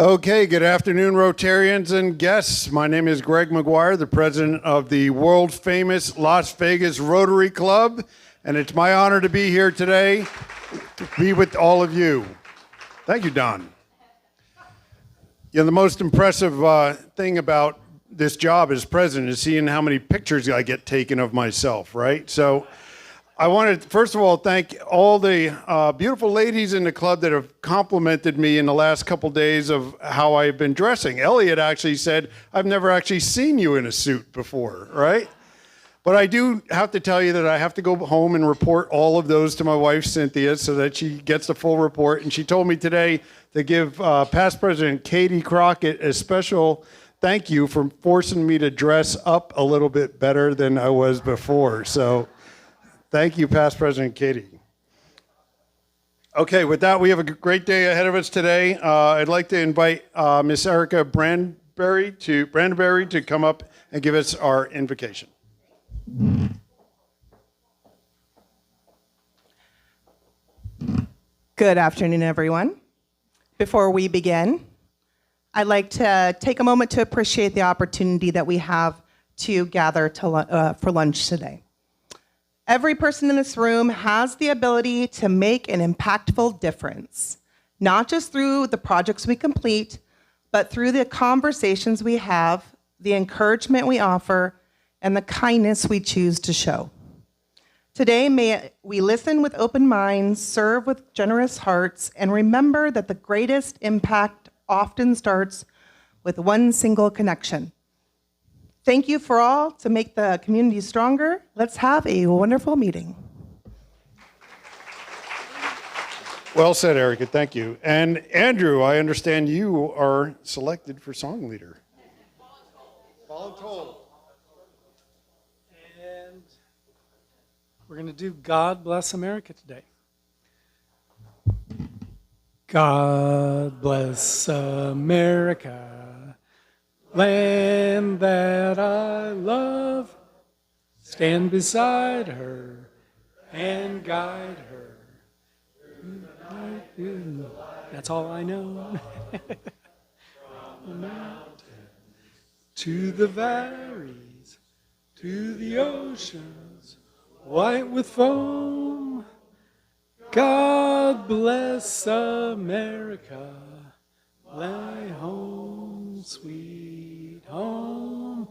Okay, good afternoon, Rotarians and guests. My name is Greg McGuire, the president of the world-famous Las Vegas Rotary Club, and it's my honor to be here today to be with all of you. Thank you, Don. The most impressive thing about this job as president is seeing how many pictures I get taken of myself, right? So I want to, first of all, thank all the beautiful ladies in the club that have complimented me in the last couple days of how I've been dressing. Elliot actually said, I've never actually seen you in a suit before, right? But I do have to tell you that I have to go home and report all of those to my wife, Cynthia, so that she gets the full report. And she told me today to give past President Katie Crockett a special thank you for forcing me to dress up a little bit better than I was before. So thank you, past President Katie. Okay, with that, we have a great day ahead of us today. I'd like to invite Miss Erica Brandberry to come up and give us our invocation. Good afternoon, everyone. Before we begin, I'd like to take a moment to appreciate the opportunity that we have to gather for lunch today. Every person in this room has the ability to make an impactful difference, not just through the projects we complete, but through the conversations we have, the encouragement we offer, and the kindness we choose to show. Today, may we listen with open minds, serve with generous hearts, and remember that the greatest impact often starts with one single connection. Thank you for all to make the community stronger. Let's have a wonderful meeting. Well said, Erica. Thank you. And Andrew, I understand you are selected for song leader. Voluntold. And we're going to do God Bless America today. God bless America, land that I love. Stand beside her and guide her. That's all I know. To the valleys, to the oceans, white with foam. God bless America, my home, sweet home.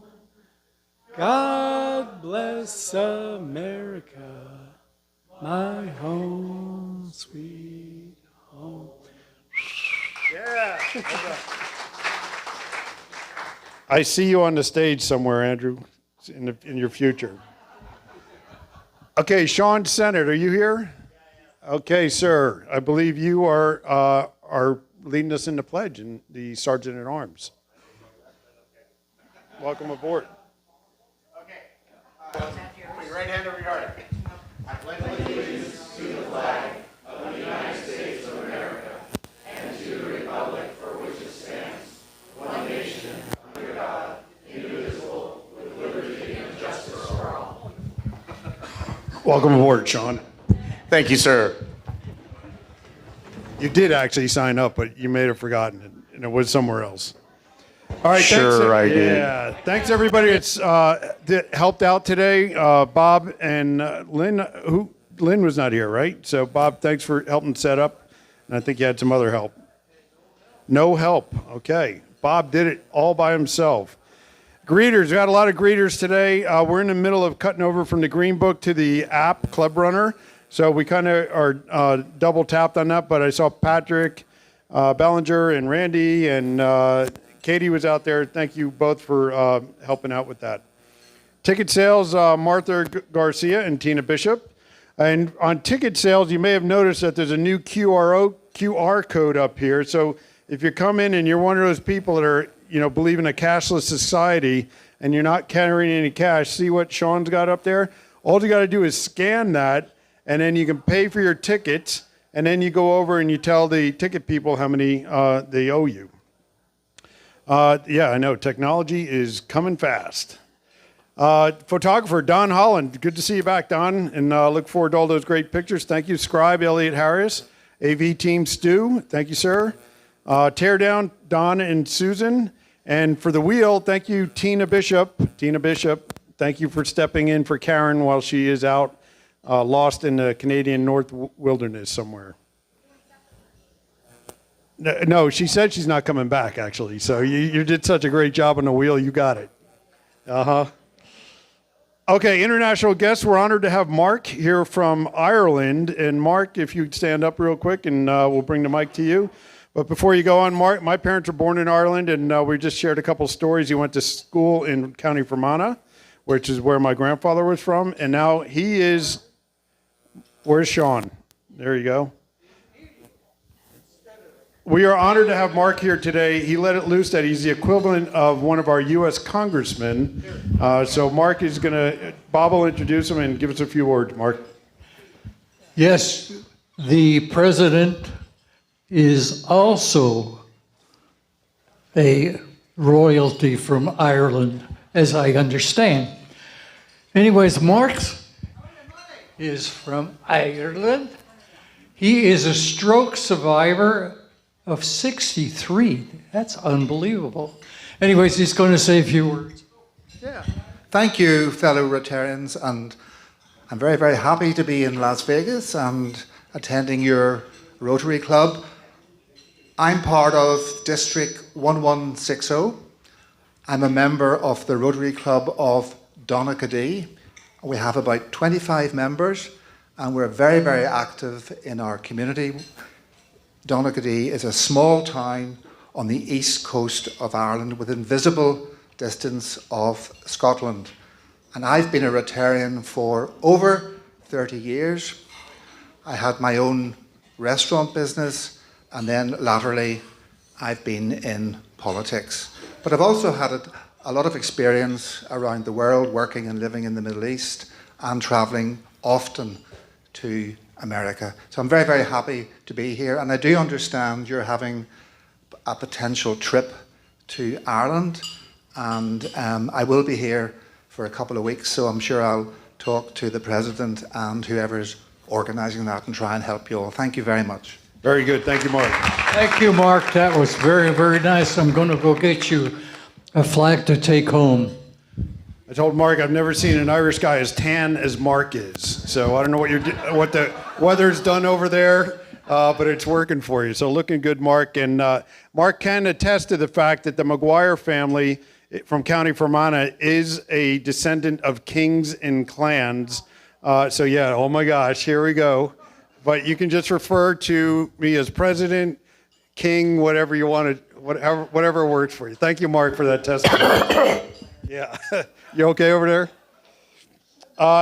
God bless America, my home, sweet home. Yeah. I see you on the stage somewhere, Andrew, in your future. Okay, Sean Sennett, are you here? Okay, sir. I believe you are leading us in the pledge and the Sergeant at Arms. Welcome aboard. Okay. Put your right hand over your heart. I pledge allegiance to the flag of the United States of America and to the republic for which it stands, one nation, under God, indivisible, with liberty and justice for all. Welcome aboard, Sean. Thank you, sir. You did actually sign up, but you may have forgotten it, and it was somewhere else. All right, Sure, thanks, I did. Yeah, thanks everybody that helped out today. Bob and Lynn. Lynn was not here, right? So Bob, thanks for helping set up, and I think you had some other help. No help. Okay, Bob did it all by himself. Greeters, we got a lot of greeters today. We're in the middle of cutting over from the Green Book to the app Club Runner. So we kind of are double tapped on that, but I saw Patrick Bellinger and Randy and Katie was out there. Thank you both for helping out with that. Ticket sales, Martha Garcia and Tina Bishop. And on ticket sales, you may have noticed that there's a new QR code up here. So if you come in and you're one of those people that are, believe in a cashless society and you're not carrying any cash, see what Sean's got up there? All you got to do is scan that, and then you can pay for your tickets, and then you go over and you tell the ticket people how many they owe you. Yeah, I know. Technology is coming fast. Photographer Don Holland. Good to see you back, Don, and look forward to all those great pictures. Thank you, Scribe Elliot Harris. AV Team Stu. Thank you, sir. Tear down, Don and Susan. And for the wheel, thank you, Tina Bishop. Tina Bishop, thank you for stepping in for Karen while she is out lost in the Canadian North Wilderness somewhere. No, she said she's not coming back, actually. So you did such a great job on the wheel. You got it. Okay, international guests. We're honored to have Mark here from Ireland. And Mark, if you'd stand up real quick and we'll bring the mic to you. But before you go on, Mark, my parents were born in Ireland, and we just shared a couple stories. He went to school in County Fermanagh, which is where my grandfather was from. And now he is, where's Sean? There you go. We are honored to have Mark here today. He let it loose that he's the equivalent of one of our U.S. congressmen. So Mark is going to, Bob will introduce him and give us a few words. Mark. Yes, the president is also a royalty from Ireland, as I understand. Anyways, Mark is from Ireland. He is a stroke survivor of 63. That's unbelievable. Anyways, he's going to say a few words. Yeah. Thank you, fellow Rotarians, and I'm very, very happy to be in Las Vegas and attending your Rotary Club. I'm part of District 1160. I'm a member of the Rotary Club of Donaghadee. We have about 25 members, and we're very, very active in our community. Donaghadee is a small town on the east coast of Ireland within visible distance of Scotland. And I've been a Rotarian for over 30 years. I had my own restaurant business, and then latterly I've been in politics. But I've also had a lot of experience around the world, working and living in the Middle East and travelling often to America. So I'm very, very happy to be here. And I do understand you're having a potential trip to Ireland. And I will be here for a couple of weeks, so I'm sure I'll talk to the president and whoever's organising that and try and help you all. Thank you very much. Very good. Thank you, Mark. Thank you, Mark. That was very, very nice. I'm going to go get you a flag to take home. I told Mark I've never seen an Irish guy as tan as Mark is. So I don't know what the weather's done over there, but it's working for you. So looking good, Mark. And Mark can attest to the fact that the McGuire family from County Fermanagh is a descendant of kings and clans. So yeah, oh my gosh, here we go. But you can just refer to me as president, king, whatever you want to, whatever works for you. Thank you, Mark, for that testimony. Yeah. You okay over there?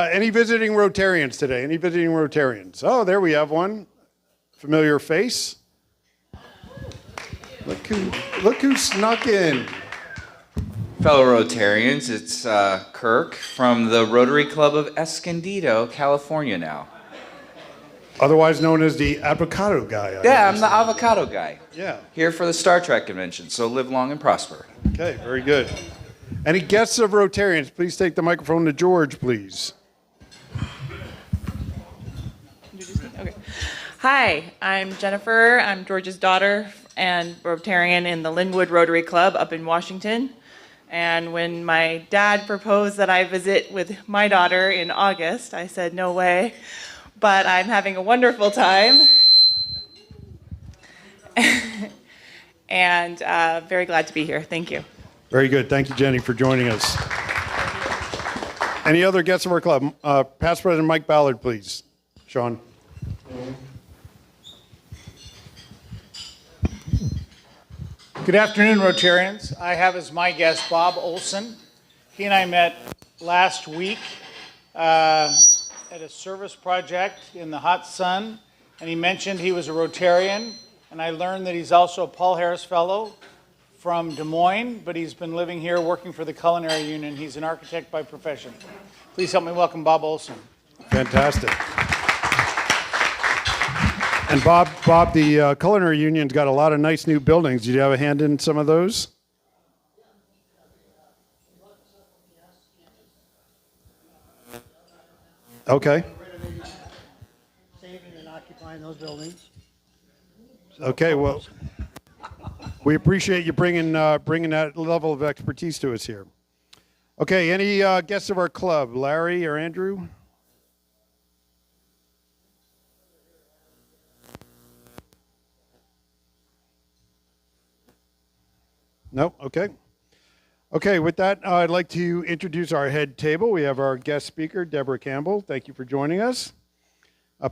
Any visiting Rotarians today? Any visiting Rotarians? Oh, there we have one. Familiar face. Look who snuck in. Fellow Rotarians, it's Kirk from the Rotary Club of Escondido, California now. Otherwise known as the avocado guy. Yeah, I'm the avocado guy. Yeah. Here for the Star Trek convention, so live long and prosper. Okay, very good. Any guests of Rotarians, please take the microphone to George, please. Okay. Hi, I'm Jennifer. I'm George's daughter and Rotarian in the Linwood Rotary Club up in Washington. And when my dad proposed that I visit with my daughter in August, I said, no way. But I'm having a wonderful time. And very glad to be here. Thank you. Very good. Thank you, Jenny, for joining us. Any other guests of our club? Past President Mike Ballard, please. Sean. Good afternoon, Rotarians. I have as my guest Bob Olson. He and I met last week at a service project in the hot sun, and he mentioned he was a Rotarian, and I learned that he's also a Paul Harris Fellow from Des Moines, but he's been living here working for the Culinary Union. He's an architect by profession. Please help me welcome Bob Olson. Fantastic. And Bob, the Culinary Union's got a lot of nice new buildings. Did you have a hand in some of those? Okay. Saving and occupying those buildings. Okay, well, We appreciate you bringing that level of expertise to us here. Okay, any guests of our club? Larry or Andrew? No? Okay. Okay, with that, I'd like to introduce our head table. We have our guest speaker, Deborah Campbell. Thank you for joining us.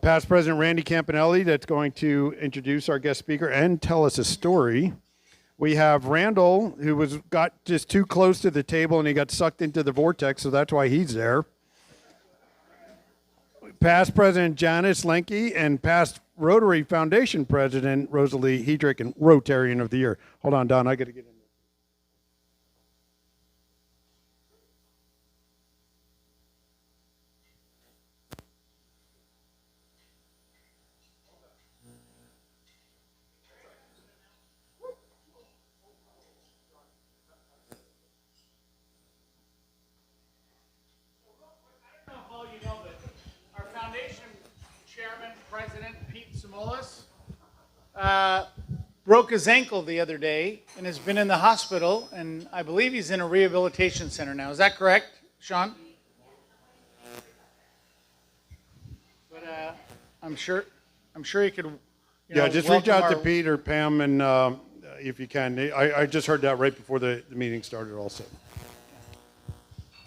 Past President Randy Campanelli, that's going to introduce our guest speaker and tell us a story. We have Randall, who got just too close to the table and he got sucked into the vortex, so that's why he's there. Past President Janice Lenke and past Rotary Foundation President Rosalie Hedrick and Rotarian of the Year. Hold on, Don, I got to get in. President Pete Samolis broke his ankle the other day and has been in the hospital, and I believe he's in a rehabilitation center now. Is that correct, Sean? But I'm sure he could. Just reach out to Pete or Pam, and if you can. I just heard that right before the meeting started, also.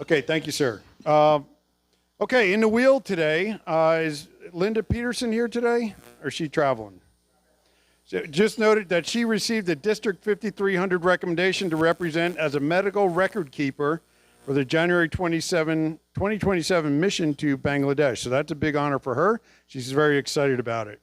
Okay, thank you, sir. Okay, in the wheel today is Linda Peterson here today, or is she traveling? So just noted that she received the District 5300 recommendation to represent as a medical record keeper for the January 2027 mission to Bangladesh. So that's a big honor for her. She's very excited about it.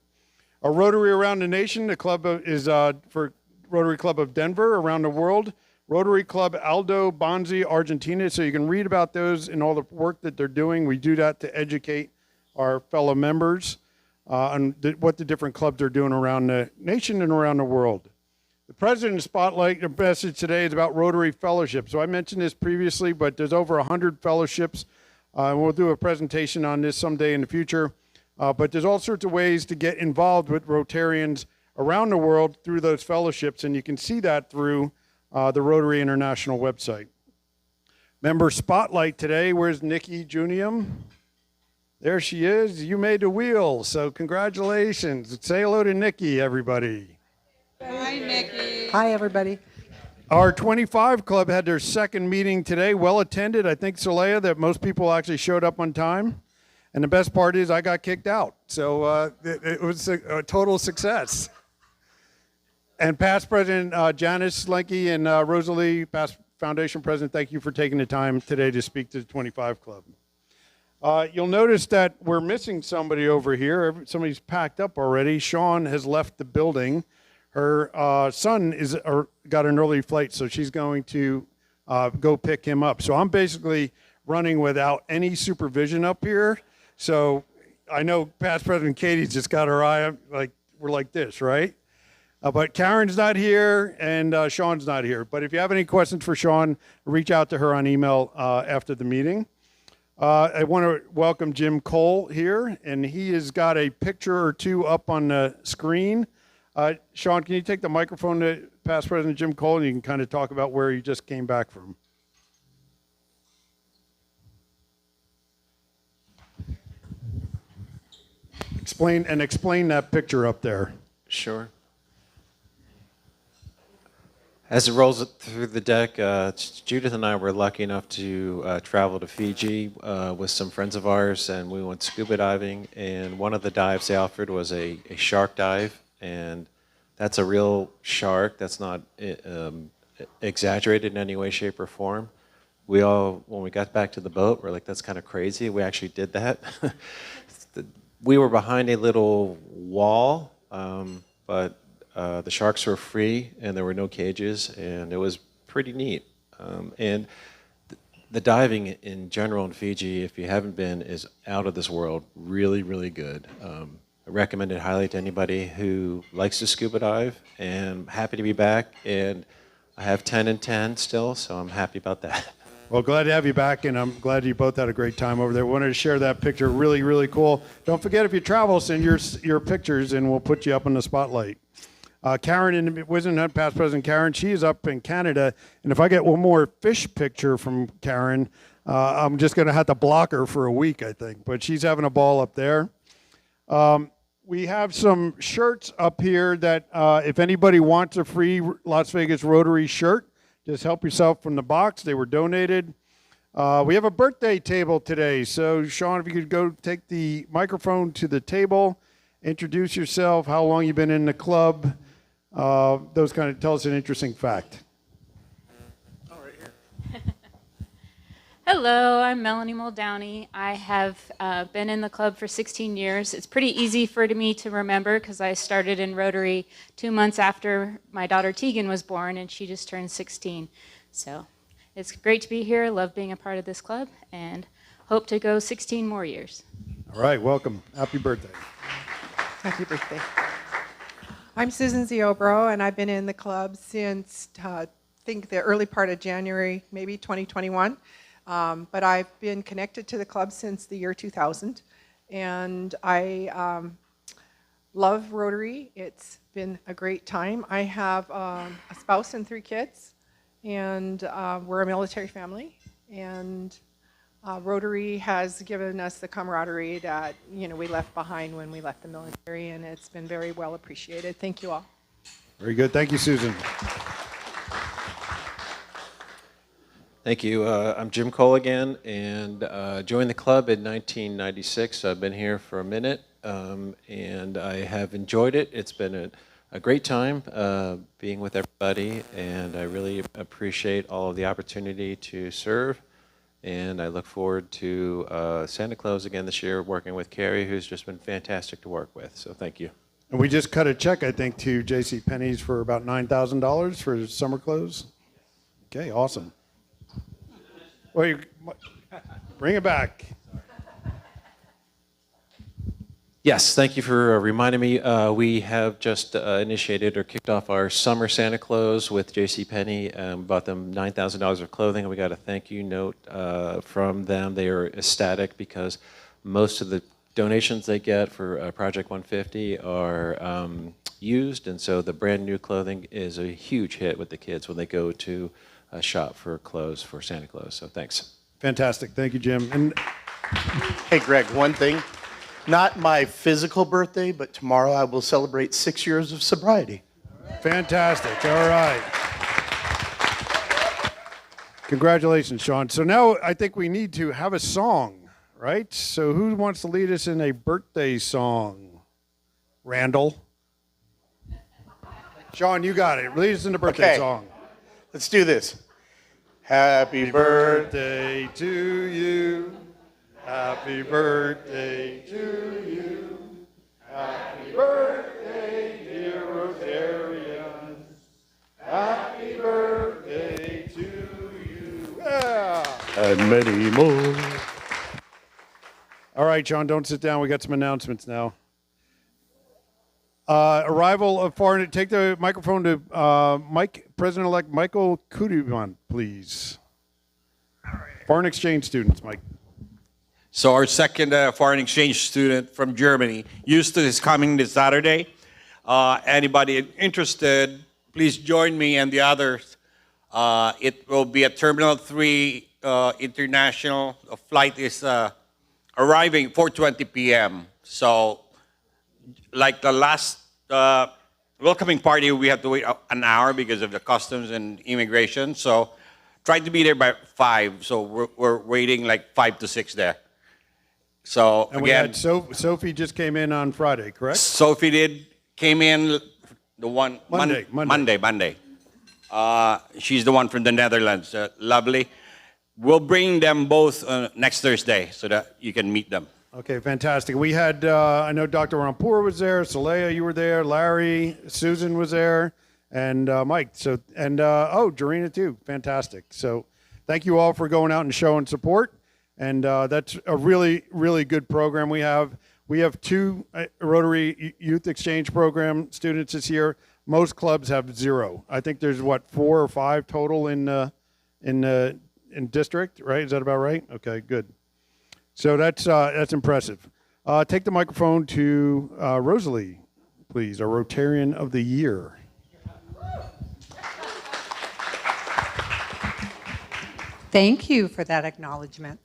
Our Rotary Around the Nation, the club is for Rotary Club of Denver around the world. Rotary Club Aldo Bonzi, Argentina. So you can read about those and all the work that they're doing. We do that to educate our fellow members on what the different clubs are doing around the nation and around the world. The President's Spotlight message today is about Rotary Fellowship. So I mentioned this previously, but there's over 100 fellowships. We'll do a presentation on this someday in the future. But there's all sorts of ways to get involved with Rotarians around the world through those fellowships, and you can see that through the Rotary International website. Member Spotlight today, where's Nikki Junium? There she is. You made the wheel, so congratulations. Say hello to Nikki, everybody. Hi, Nikki. Hi, everybody. Our 25 club had their second meeting today, well attended. I think, Solea, that most people actually showed up on time. And the best part is I got kicked out. So it was a total success. And past President Janice Lenke and Rosalie, past Foundation President, thank you for taking the time today to speak to the 25 Club. You'll notice that we're missing somebody over here. Somebody's packed up already. Sean has left the building. Her son got an early flight, so she's going to go pick him up. So I'm basically running without any supervision up here. So I know past President Katie's just got her eye up, we're like this, right? But Karen's not here and Sean's not here. But if you have any questions for Sean, reach out to her on email after the meeting. I want to welcome Jim Cole here, and he has got a picture or two up on the screen. Sean, can you take the microphone to past President Jim Cole, and you can kind of talk about where you just came back from. Explain that picture up there. Sure. As it rolls through the deck, Judith and I were lucky enough to travel to Fiji with some friends of ours, and we went scuba diving. And one of the dives they offered was a shark dive, and that's a real shark. That's not exaggerated in any way, shape, or form. We all, when we got back to the boat, we're like, that's kind of crazy. We actually did that. We were behind a little wall, but the sharks were free and there were no cages, and it was pretty neat. And the diving in general in Fiji, if you haven't been, is out of this world. Really, really good. I recommend it highly to anybody who likes to scuba dive, and I'm happy to be back. And I have 10 and 10 still, so I'm happy about that. Well, glad to have you back, and I'm glad you both had a great time over there. Wanted to share that picture. Really, really cool. Don't forget, if you travel, send your pictures, and we'll put you up in the spotlight. Karen in Wisdom Hunt, past president Karen, she is up in Canada. And if I get one more fish picture from Karen, I'm just going to have to block her for a week, I think. But she's having a ball up there. We have some shirts up here that if anybody wants a free Las Vegas Rotary shirt, just help yourself from the box. They were donated. We have a birthday table today. So, Sean, if you could go take the microphone to the table, introduce yourself, how long you've been in the club. Those kind of tell us an interesting fact. Hello, I'm Melanie Muldowney. I have been in the club for 16 years. It's pretty easy for me to remember because I started in Rotary 2 months after my daughter Tegan was born, and she just turned 16. So it's great to be here. Love being a part of this club, and hope to go 16 more years. All right, welcome. Happy birthday. Happy birthday. I'm Susan Ziobro, and I've been in the club since, I think, the early part of January, maybe 2021. But I've been connected to the club since the year 2000, and I love Rotary. It's been a great time. I have a spouse and 3 kids, and we're a military family, and Rotary has given us the camaraderie that we left behind when we left the military, and it's been very well appreciated. Thank you all. Very good. Thank you, Susan. Thank you. I'm Jim Cole again, and joined the club in 1996. So I've been here for a minute, and I have enjoyed it. It's been a great time being with everybody, and I really appreciate all of the opportunity to serve. And I look forward to Santa Claus again this year, working with Carrie, who's just been fantastic to work with. So thank you. And we just cut a check, I think, to J.C. Penney's for about $9,000 for summer clothes. Okay, awesome. Wait, bring it back. Yes, thank you for reminding me. We have just initiated or kicked off our summer Santa Claus with JCPenney. Bought them $9,000 of clothing, and we got a thank you note from them. They are ecstatic because most of the donations they get for Project 150 are used, and so the brand new clothing is a huge hit with the kids when they go to shop for clothes for Santa Claus. So thanks. Fantastic. Thank you, Jim. And hey, Greg, one thing. Not my physical birthday, but tomorrow I will celebrate 6 years of sobriety. Fantastic. All right. Congratulations, Sean. So now I think we need to have a song, right? So who wants to lead us in a birthday song? Randall? Sean, you got it. Lead us in a birthday song. Let's do this. Happy birthday to you. Happy birthday to you. Happy birthday, dear Rotarians. Happy birthday to you. Yeah. And many more. All right, John, don't sit down. We got some announcements now. Arrival of foreign. Take the microphone to President-elect Michael Kudiman, please. Foreign exchange students, Mike. So our second foreign exchange student from Germany, Eustace, is coming this Saturday. Anybody interested, please join me and the others. It will be at Terminal 3 International. The flight is arriving 4:20 p.m. So, like the last welcoming party, we have to wait an hour because of the customs and immigration. So, try to be there by 5. So we're waiting like 5 to 6 there. So and again, we had Sophie just came in on Friday, correct? Sophie came in the one Monday. She's the one from the Netherlands. Lovely. We'll bring them both next Thursday so that you can meet them. Okay, fantastic. We had, I know Dr. Rampur was there, Saleha, you were there, Larry, Susan was there, and Mike. So, and Jarena too. Fantastic. So, thank you all for going out and showing support. And that's a really, really good program we have. We have 2 Rotary Youth Exchange Program students this year. Most clubs have 0. I think there's 4 or 5 total in district, right? Is that about right? Okay, good. So that's impressive. Take the microphone to Rosalie, please. please, our Rotarian of the Year. Thank you for that acknowledgement.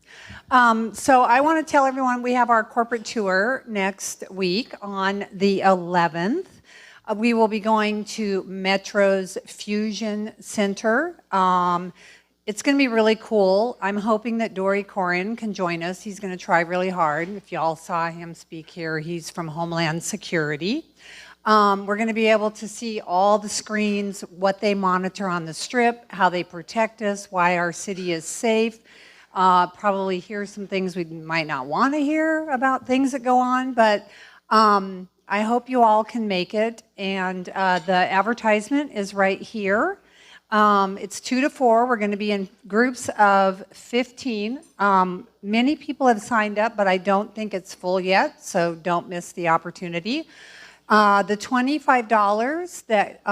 So I want to tell everyone we have our corporate tour next week on the 11th. We will be going to Metro's Fusion Center. It's going to be really cool. I'm hoping that Dory Corin can join us. He's going to try really hard. If y'all saw him speak here, he's from Homeland Security. We're going to be able to see all the screens, what they monitor on the Strip, how they protect us, why our city is safe. Probably hear some things we might not want to hear about things that go on, but I hope you all can make it. And the advertisement is right here. It's 2 to 4. We're going to be in groups of 15. Many people have signed up, but I don't think it's full yet, so don't miss the opportunity. The $25 that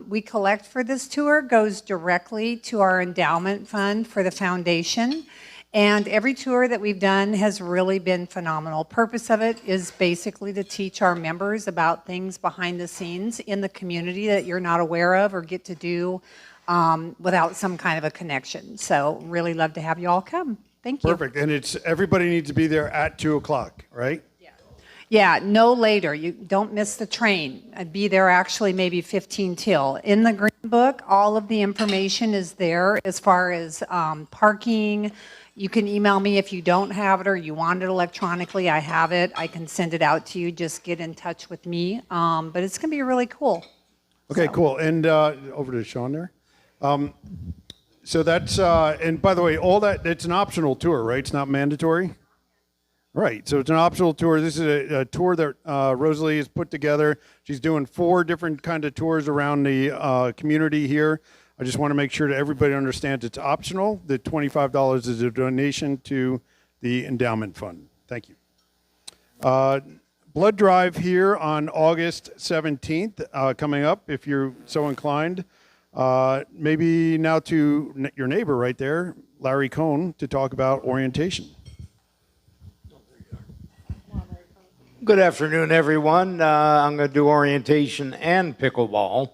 we collect for this tour goes directly to our endowment fund for the foundation. And every tour that we've done has really been phenomenal. Purpose of it is basically to teach our members about things behind the scenes in the community that you're not aware of or get to do without some kind of a connection. So really love to have you all come. Thank you. Perfect. And it's everybody needs to be there at 2 o'clock, right? Yeah, no later. You don't miss the train. I'd be there actually maybe 15 till. In the Green Book, all of the information is there as far as parking. You can email me if you don't have it or you want it electronically. I have it. I can send it out to you. Just get in touch with me. But it's going to be really cool. Okay, cool. And over to Sean there. So that's, and by the way, all that, it's an optional tour, right? It's not mandatory? Right, so it's an optional tour. This is a tour that Rosalie has put together. She's doing 4 different kind of tours around the community here. I just want to make sure that everybody understands it's optional. The $25 is a donation to the endowment fund. Thank you. Blood drive here on August 17th coming up, if you're so inclined. Maybe now to your neighbor right there, Larry Cohn, to talk about orientation. Good afternoon, everyone. I'm going to do orientation and pickleball.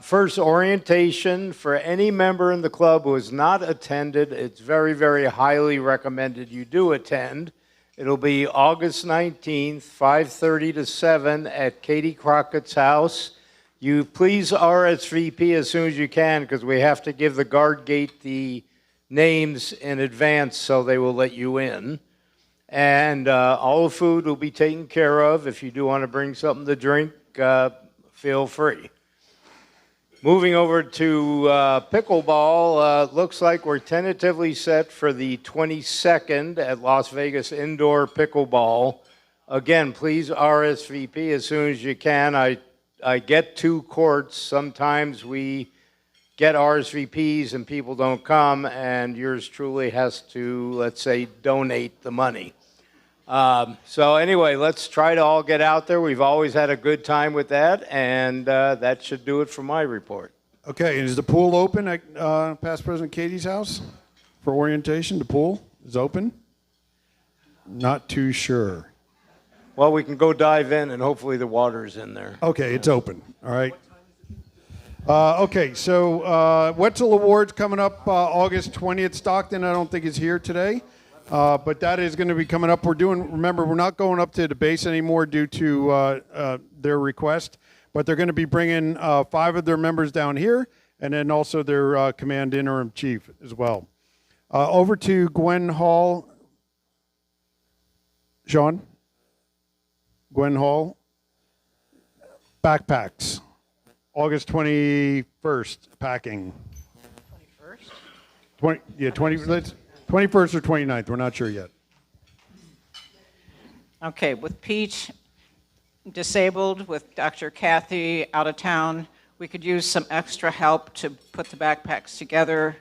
First, orientation for any member in the club who has not attended. It's very, very highly recommended you do attend. It'll be August 19th, 5:30 to 7 at Katie Crockett's house. You please RSVP as soon as you can because we have to give the guard gate the names in advance so they will let you in. And all the food will be taken care of. If you do want to bring something to drink, feel free. Moving over to pickleball, looks like we're tentatively set for the 22nd at Las Vegas Indoor Pickleball. Again, please RSVP as soon as you can. I get 2 courts. Sometimes we get RSVPs and people don't come, and yours truly has to, let's say, donate the money. So anyway, let's try to all get out there. We've always had a good time with that, and that should do it for my report. Okay, and is the pool open at past President Katie's house for orientation? The pool is open? Not too sure. Well, we can go dive in, and hopefully the water's in there. Okay, it's open. All right. Okay, so Wetzel Awards coming up August 20th. Stockton, I don't think is here today. But that is going to be coming up. Remember, we're not going up to the base anymore due to their request, but they're going to be bringing 5 of their members down here and then also their command interim chief as well. Over to Gwen Hall. Sean? Gwen Hall. Backpacks. August 21st, packing. 21st? 21st or 29th, we're not sure yet. Okay, with Peach disabled, with Dr. Kathy out of town, we could use some extra help to put the backpacks together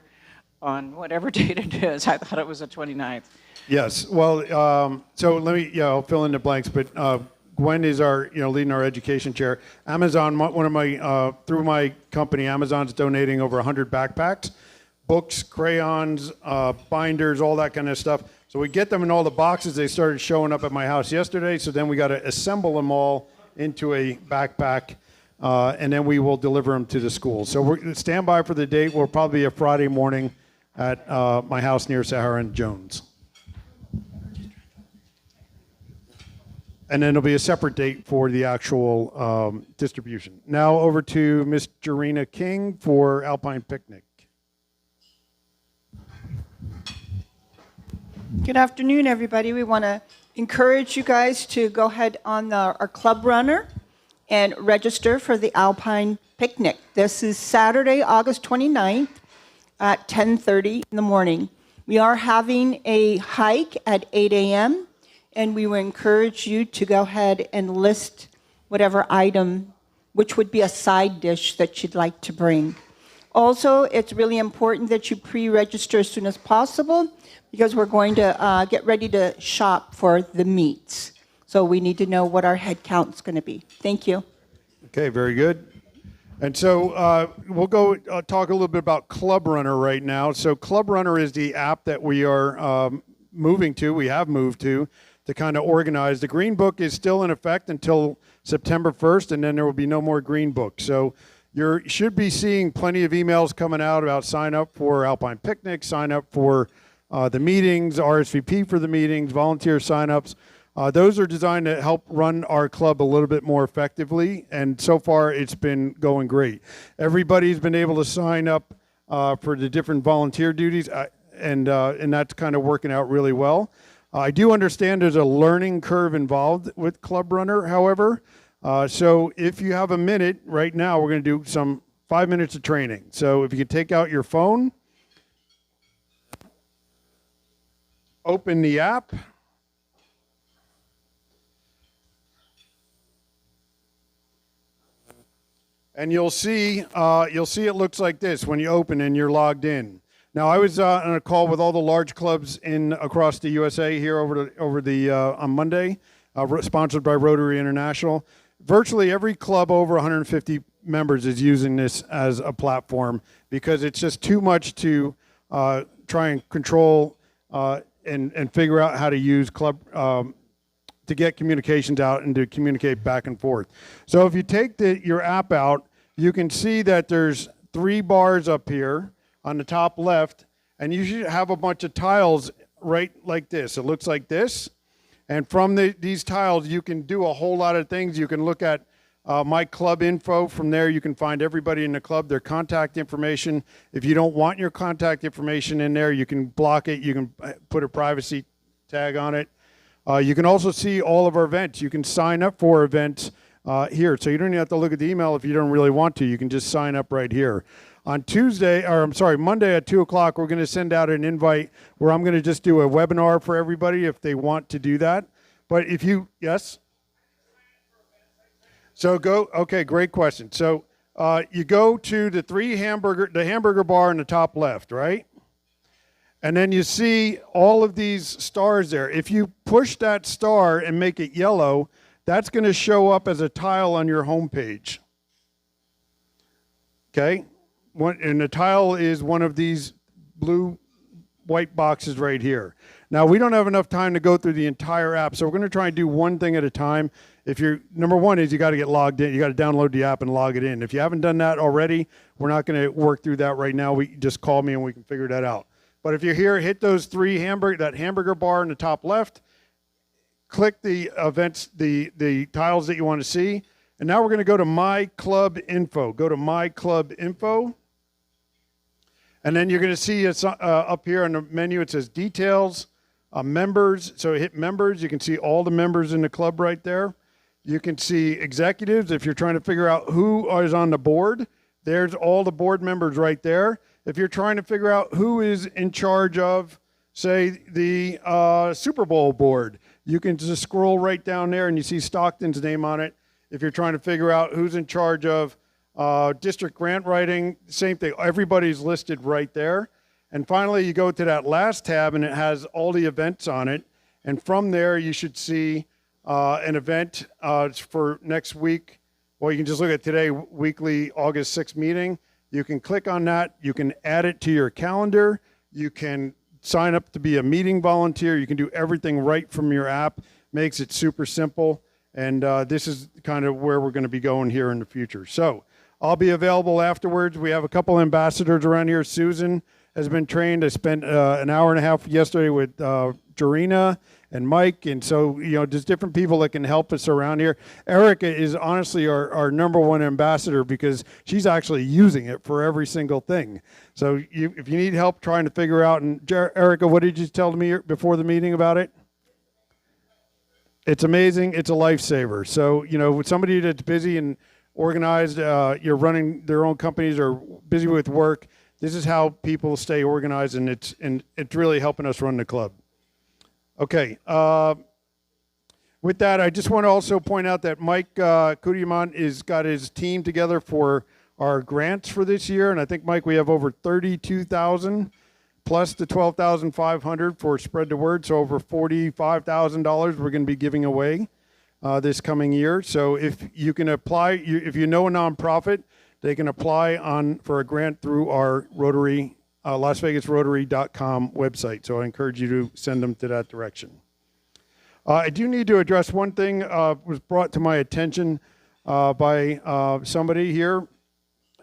on whatever date it is. I thought it was the 29th. Yes, well, so let me, I'll fill in the blanks, but Gwen is our, leading our education chair. Amazon, one of my, through my company, Amazon's donating over 100 backpacks. Books, crayons, binders, all that kind of stuff. So we get them in all the boxes. They started showing up at my house yesterday, so then we got to assemble them all into a backpack, and then we will deliver them to the school. So we're stand by for the date. Will probably be a Friday morning at my house near Sahara and Jones. And then there'll be a separate date for the actual distribution. Now over to Miss Jarena King for Alpine Picnic. Good afternoon, everybody. We want to encourage you guys to go ahead on our Club Runner and register for the Alpine Picnic. This is Saturday, August 29th at 10:30 in the morning. We are having a hike at 8 a.m., and we would encourage you to go ahead and list whatever item, which would be a side dish that you'd like to bring. Also, it's really important that you pre-register as soon as possible because we're going to get ready to shop for the meats. So we need to know what our head count is going to be. Thank you. Okay, very good. And so we'll go talk a little bit about Club Runner right now. So Club Runner is the app that we are moving to, we have moved to kind of organize. The Green Book is still in effect until September 1st, and then there will be no more Green Book. So you should be seeing plenty of emails coming out about sign up for Alpine Picnic, sign up for the meetings, RSVP for the meetings, volunteer signups. Those are designed to help run our club a little bit more effectively, and so far it's been going great. Everybody's been able to sign up for the different volunteer duties, and that's kind of working out really well. I do understand there's a learning curve involved with Club Runner, however. So if you have a minute right now, we're going to do some 5 minutes of training. So if you could take out your phone, open the app, and you'll see it looks like this when you open and you're logged in. Now, I was on a call with all the large clubs across the USA here on Monday, sponsored by Rotary International. Virtually every club over 150 members is using this as a platform because it's just too much to try and control and figure out how to use club to get communications out and to communicate back and forth. So if you take your app out, you can see that there's 3 bars up here on the top left, and you should have a bunch of tiles right like this. It looks like this, and from these tiles, you can do a whole lot of things. You can look at my club info. From there, you can find everybody in the club, their contact information. If you don't want your contact information in there, you can block it. You can put a privacy tag on it. You can also see all of our events. You can sign up for events here, so you don't even have to look at the email if you don't really want to. You can just sign up right here. On Monday at 2 o'clock, we're going to send out an invite where I'm going to just do a webinar for everybody if they want to do that. But if you, yes? So okay, great question. So you go to the hamburger bar in the top left, right? And then you see all of these stars there. If you push that star and make it yellow, that's going to show up as a tile on your home page. Okay? And the tile is one of these blue white boxes right here. Now, we don't have enough time to go through the entire app, so we're going to try and do one thing at a time. Number one is you got to get logged in. You got to download the app and log it in. If you haven't done that already, we're not going to work through that right now. Just call me and we can figure that out. But if you're here, hit those 3 that hamburger bar in the top left, click the events, the tiles that you want to see, and now we're going to go to My Club Info. Go to My Club Info. And then you're going to see it's up here on the menu, it says Details, Members. So hit Members. You can see all the members in the club right there. You can see Executives. If you're trying to figure out who is on the board, there's all the board members right there. If you're trying to figure out who is in charge of, say, the Super Bowl board, you can just scroll right down there and you see Stockton's name on it. If you're trying to figure out who's in charge of district grant writing, same thing. Everybody's listed right there. And finally, you go to that last tab, and it has all the events on it. And from there, you should see an event for next week. Well, you can just look at today, weekly August 6th meeting. You can click on that. You can add it to your calendar. You can sign up to be a meeting volunteer. You can do everything right from your app. Makes it super simple. And this is kind of where we're going to be going here in the future. So I'll be available afterwards. We have a couple ambassadors around here. Susan has been trained. I spent an hour and a half yesterday with Jarena and Mike, and so, you know, just different people that can help us around here. Erica is honestly our number one ambassador because she's actually using it for every single thing. So if you need help trying to figure out, and Erica, what did you tell me before the meeting about it? It's amazing. It's a lifesaver. So, you know, with somebody that's busy and organized, you're running their own companies or busy with work, this is how people stay organized, and it's really helping us run the club. Okay. With that, I just want to also point out that Mike Kudiman has got his team together for our grants for this year, and I think, Mike, we have over 32,000 plus the 12,500 for spread the word, so over $45,000 we're going to be giving away this coming year. So if you can apply, if you know a nonprofit, they can apply for a grant through our Rotary, LasVegasRotary.com website. So I encourage you to send them to that direction. I do need to address one thing was brought to my attention by somebody here,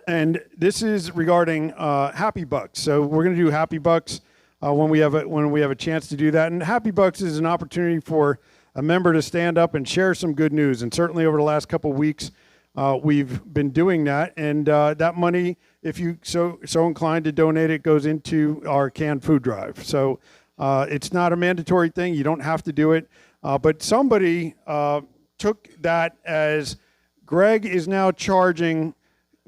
and this is regarding Happy Bucks. So we're going to do Happy Bucks when we have a chance to do that. And Happy Bucks is an opportunity for a member to stand up and share some good news. And certainly over the last couple of weeks, we've been doing that, and that money, if you so inclined to donate it, goes into our canned food drive. So it's not a mandatory thing. You don't have to do it. But somebody took that as Greg is now charging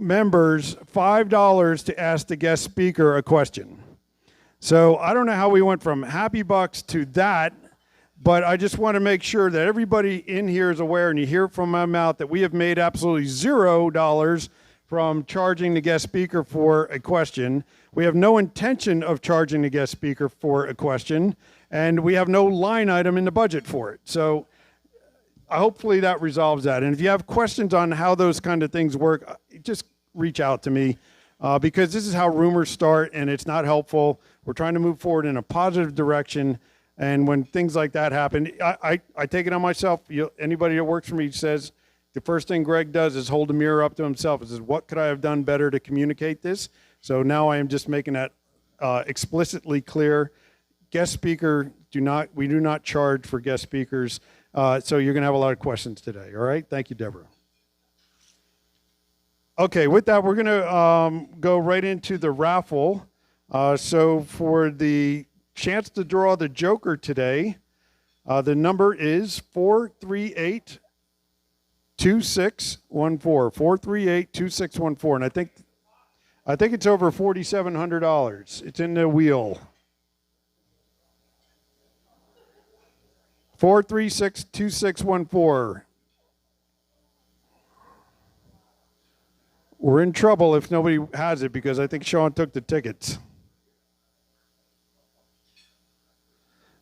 members $5 to ask the guest speaker a question. So I don't know how we went from Happy Bucks to that, but I just want to make sure that everybody in here is aware, and you hear from my mouth, that we have made absolutely $0 from charging the guest speaker for a question. We have no intention of charging the guest speaker for a question, and we have no line item in the budget for it. So hopefully that resolves that. And if you have questions on how those kind of things work, just reach out to me because this is how rumors start, and it's not helpful. We're trying to move forward in a positive direction. And when things like that happen, I take it on myself. Anybody that works for me says the first thing Greg does is hold a mirror up to himself and says, what could I have done better to communicate this? So now I am just making that explicitly clear. Guest speaker, we do not charge for guest speakers. So you're going to have a lot of questions today. All right? Thank you, Deborah. Okay, with that, we're going to go right into the raffle. So for the chance to draw the Joker today, the number is 438-2614. 438-2614, and I think it's over $4,700. It's in the wheel. 436-2614. We're in trouble if nobody has it because I think Sean took the tickets.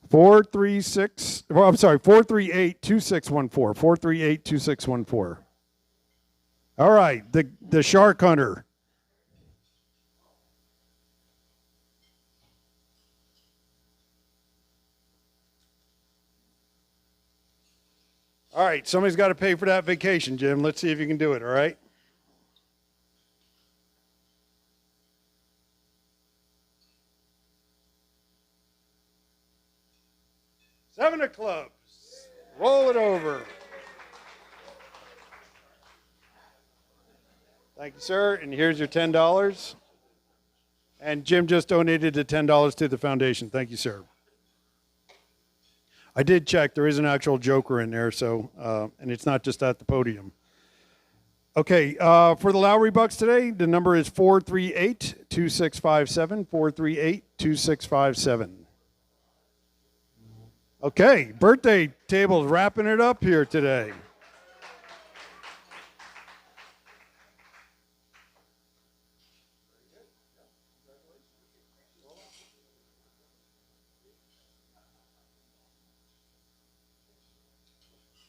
438-2614. 438-2614. All right, the Shark Hunter. All right, somebody's got to pay for that vacation, Jim. Let's see if you can do it, all right? Seven of clubs. Roll it over. Thank you, sir. And here's your $10. And Jim just donated the $10 to the foundation. Thank you, sir. I did check. There is an actual Joker in there, so and it's not just at the podium. Okay, for the Lowry Bucks today, the number is 438-2657. 438-2657. Okay, birthday table's wrapping it up here today.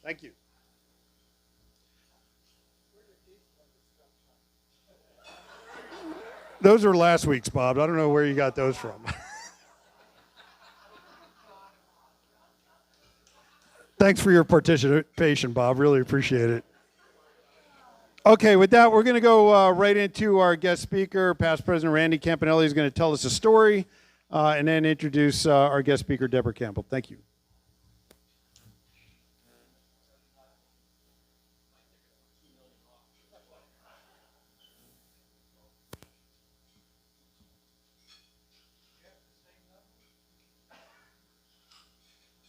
Thank you. Those are last week's, Bob. I don't know where you got those from. Thank Thanks for your participation, Bob. Really appreciate it. Okay, with that, we're going to go right into our guest speaker. Past President Randy Campanelli is going to tell us a story and then introduce our guest speaker, Deborah Campbell. Thank you.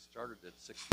Started at 6.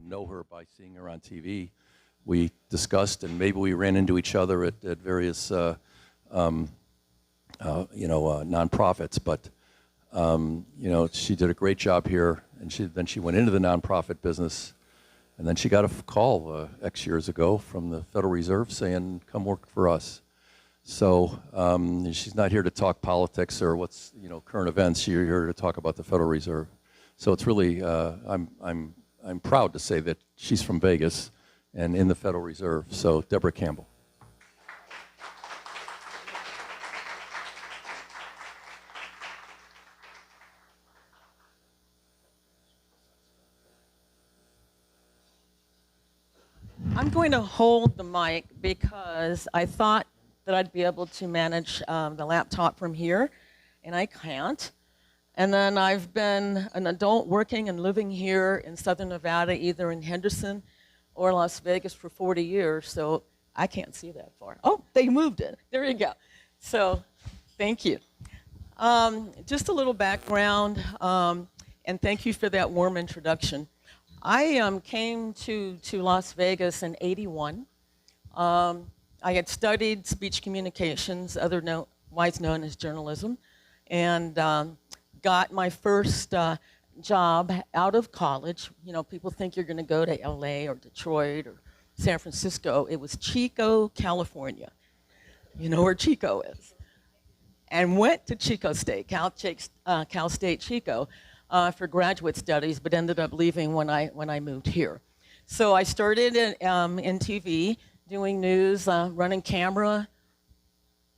know her by seeing her on TV. We discussed, and maybe we ran into each other at various, nonprofits. But she did a great job here, and then she went into the nonprofit business, and then she got a call X years ago from the Federal Reserve saying, "Come work for us." So she's not here to talk politics or what's current events. You're here to talk about the Federal Reserve. So it's really I'm proud to say that she's from Vegas and in the Federal Reserve. So Deborah Campbell. I'm going to hold the mic because I thought that I'd be able to manage the laptop from here, and I can't. And then I've been an adult working and living here in Southern Nevada, either in Henderson or Las Vegas for 40 years, so I can't see that far. Oh, they moved it. There you go. So thank you. Just a little background, and thank you for that warm introduction. I came to Las Vegas in '81. I had studied speech communications, otherwise known as journalism, and got my first job out of college. People think you're going to go to LA or Detroit or San Francisco. It was Chico, California. You know where Chico is. And went to Chico State, Cal State Chico, for graduate studies, but ended up leaving when I moved here. So I started in TV, doing news, running camera,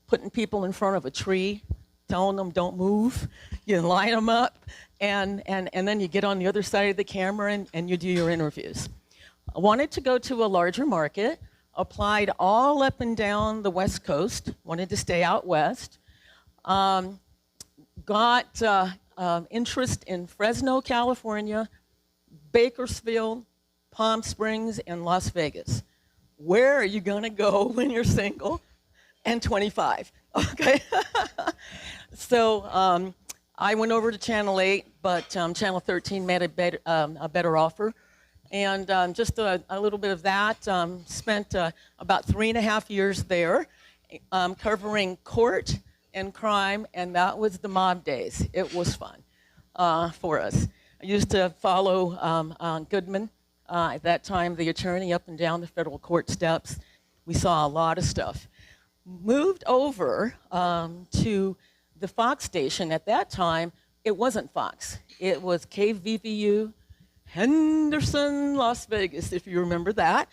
putting people in front of a tree, telling them don't move. You line them up, and then you get on the other side of the camera and you do your interviews. I wanted to go to a larger market, applied all up and down the West Coast, wanted to stay out west, got interest in Fresno, California, Bakersfield, Palm Springs, and Las Vegas. Where are you going to go when you're single and 25? Okay. So I went over to Channel 8, but Channel 13 made a better offer. And just a little bit of that, spent about 3.5 years there covering court and crime, and that was the mob days. It was fun for us. I used to follow Goodman, at that time the attorney, up and down the federal court steps. We saw a lot of stuff. Moved over to the Fox station. At that time, it wasn't Fox. It was KVVU, Henderson, Las Vegas, if you remember that.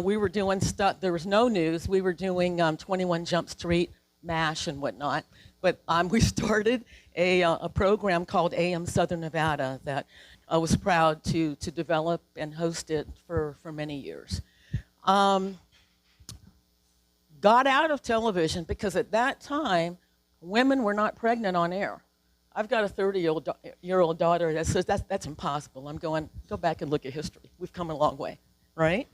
We were doing stuff, there was no news. We were doing 21 Jump Street, MASH, and whatnot. But we started a program called AM Southern Nevada that I was proud to develop and host it for many years. Got out of television because at that time, women were not pregnant on air. I've got a 30-year-old daughter that says that's impossible. I'm going, go back and look at history. We've come a long way, right?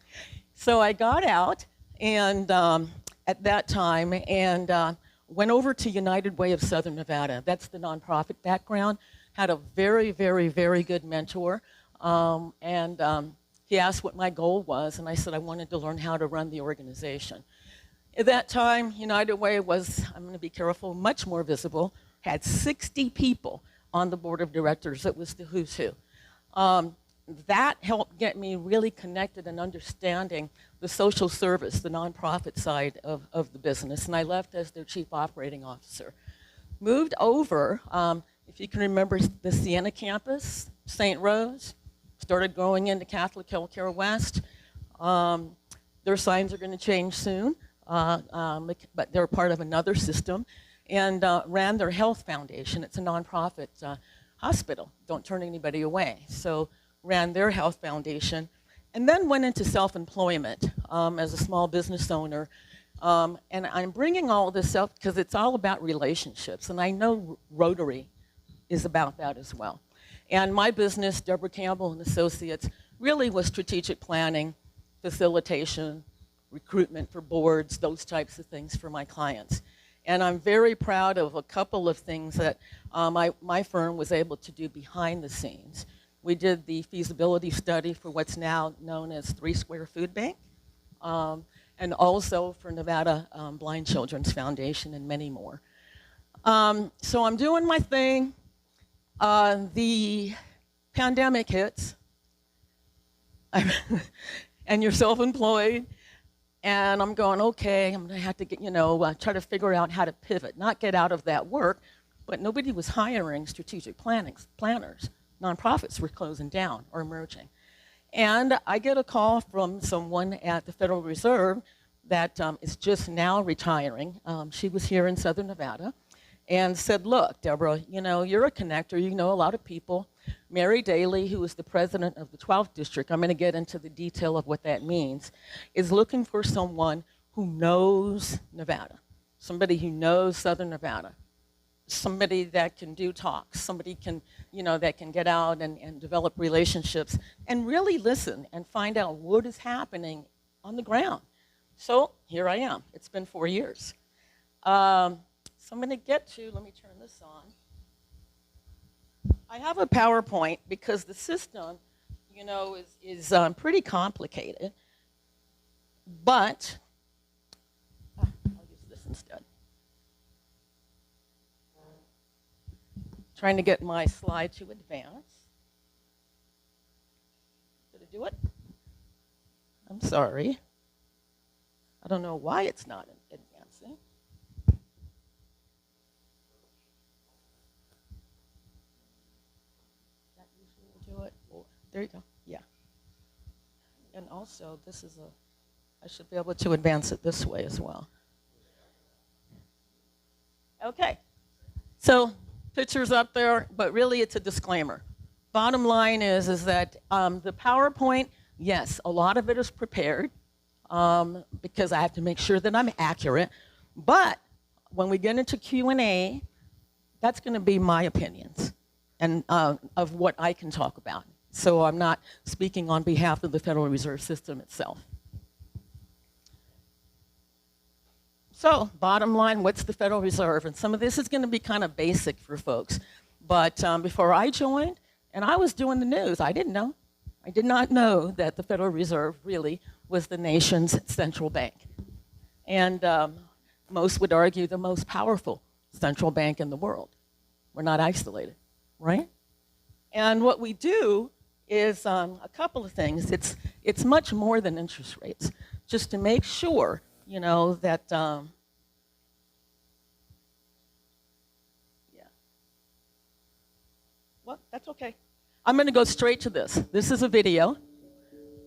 So I got out and at that time and went over to United Way of Southern Nevada. That's the nonprofit background. Had a very, very, very good mentor. He asked what my goal was, and I said I wanted to learn how to run the organization. At that time, United Way was, I'm going to be careful, much more visible, had 60 people on the board of directors. It was the who's who. That helped get me really connected and understanding the social service, the nonprofit side of the business, and I left as their chief operating officer. Moved over, if you can remember the Siena campus, St. Rose, started going into Catholic Healthcare West. Their signs are going to change soon, but they're part of another system, and ran their health foundation. It's a nonprofit hospital. Don't turn anybody away. So ran their health foundation, and then went into self-employment as a small business owner. And I'm bringing all this up because it's all about relationships, and I know Rotary is about that as well. And my business, Deborah Campbell and Associates, really was strategic planning, facilitation, recruitment for boards, those types of things for my clients. And I'm very proud of a couple of things that my firm was able to do behind the scenes. we did the feasibility study for what's now known as 3 Square Food Bank, and also for Nevada Blind Children's Foundation and many more. So I'm doing my thing. The pandemic hits, and you're self-employed, and I'm going, okay, I'm gonna have to get, try to figure out how to pivot, not get out of that work, but nobody was hiring strategic planners. Nonprofits were closing down or merging. And I get a call from someone at the Federal Reserve that is just now retiring. She was here in Southern Nevada and said, look, Deborah, you're a connector, you know a lot of people. Mary Daly, who is the president of the 12th district, I'm gonna get into the detail of what that means, is looking for someone who knows Nevada, somebody who knows Southern Nevada, somebody that can do talks, somebody can, that can get out and develop relationships and really listen and find out what is happening on the ground. So here I am. It's been 4 years. So I'm going to get to, let me turn this on. I have a PowerPoint because the system, is pretty complicated, but I'll use this instead. Trying to get my slide to advance. Did it do it? I'm sorry. I don't know why it's not advancing. That usually will do it. Oh, there you go. Yeah. And also, this is I should be able to advance it this way as well. Okay. So, pictures up there, but really it's a disclaimer. Bottom line is that the PowerPoint, yes, a lot of it is prepared because I have to make sure that I'm accurate. But when we get into Q&A, that's going to be my opinions and of what I can talk about. So I'm not speaking on behalf of the Federal Reserve System itself. So, bottom line, what's the Federal Reserve? And some of this is going to be kind of basic for folks. But before I joined, and I was doing the news, I didn't know. I did not know that the Federal Reserve really was the nation's central bank. And most would argue the most powerful central bank in the world. We're not isolated, right? And what we do is a couple of things. It's much more than interest rates, just to make sure that, well, that's okay. I'm going to go straight to this. This is a video,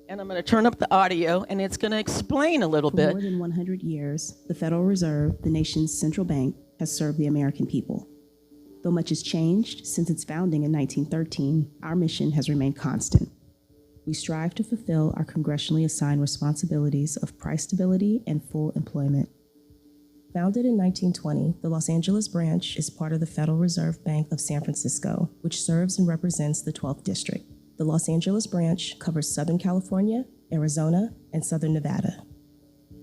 and I'm going to turn up the audio, and it's going to explain a little bit. For more than 100 years, the Federal Reserve, the nation's central bank, has served the American people. Though much has changed since its founding in 1913, our mission has remained constant. We strive to fulfill our congressionally assigned responsibilities of price stability and full employment. Founded in 1920, the Los Angeles branch is part of the Federal Reserve Bank of San Francisco, which serves and represents the 12th District. The Los Angeles branch covers Southern California, Arizona, and Southern Nevada.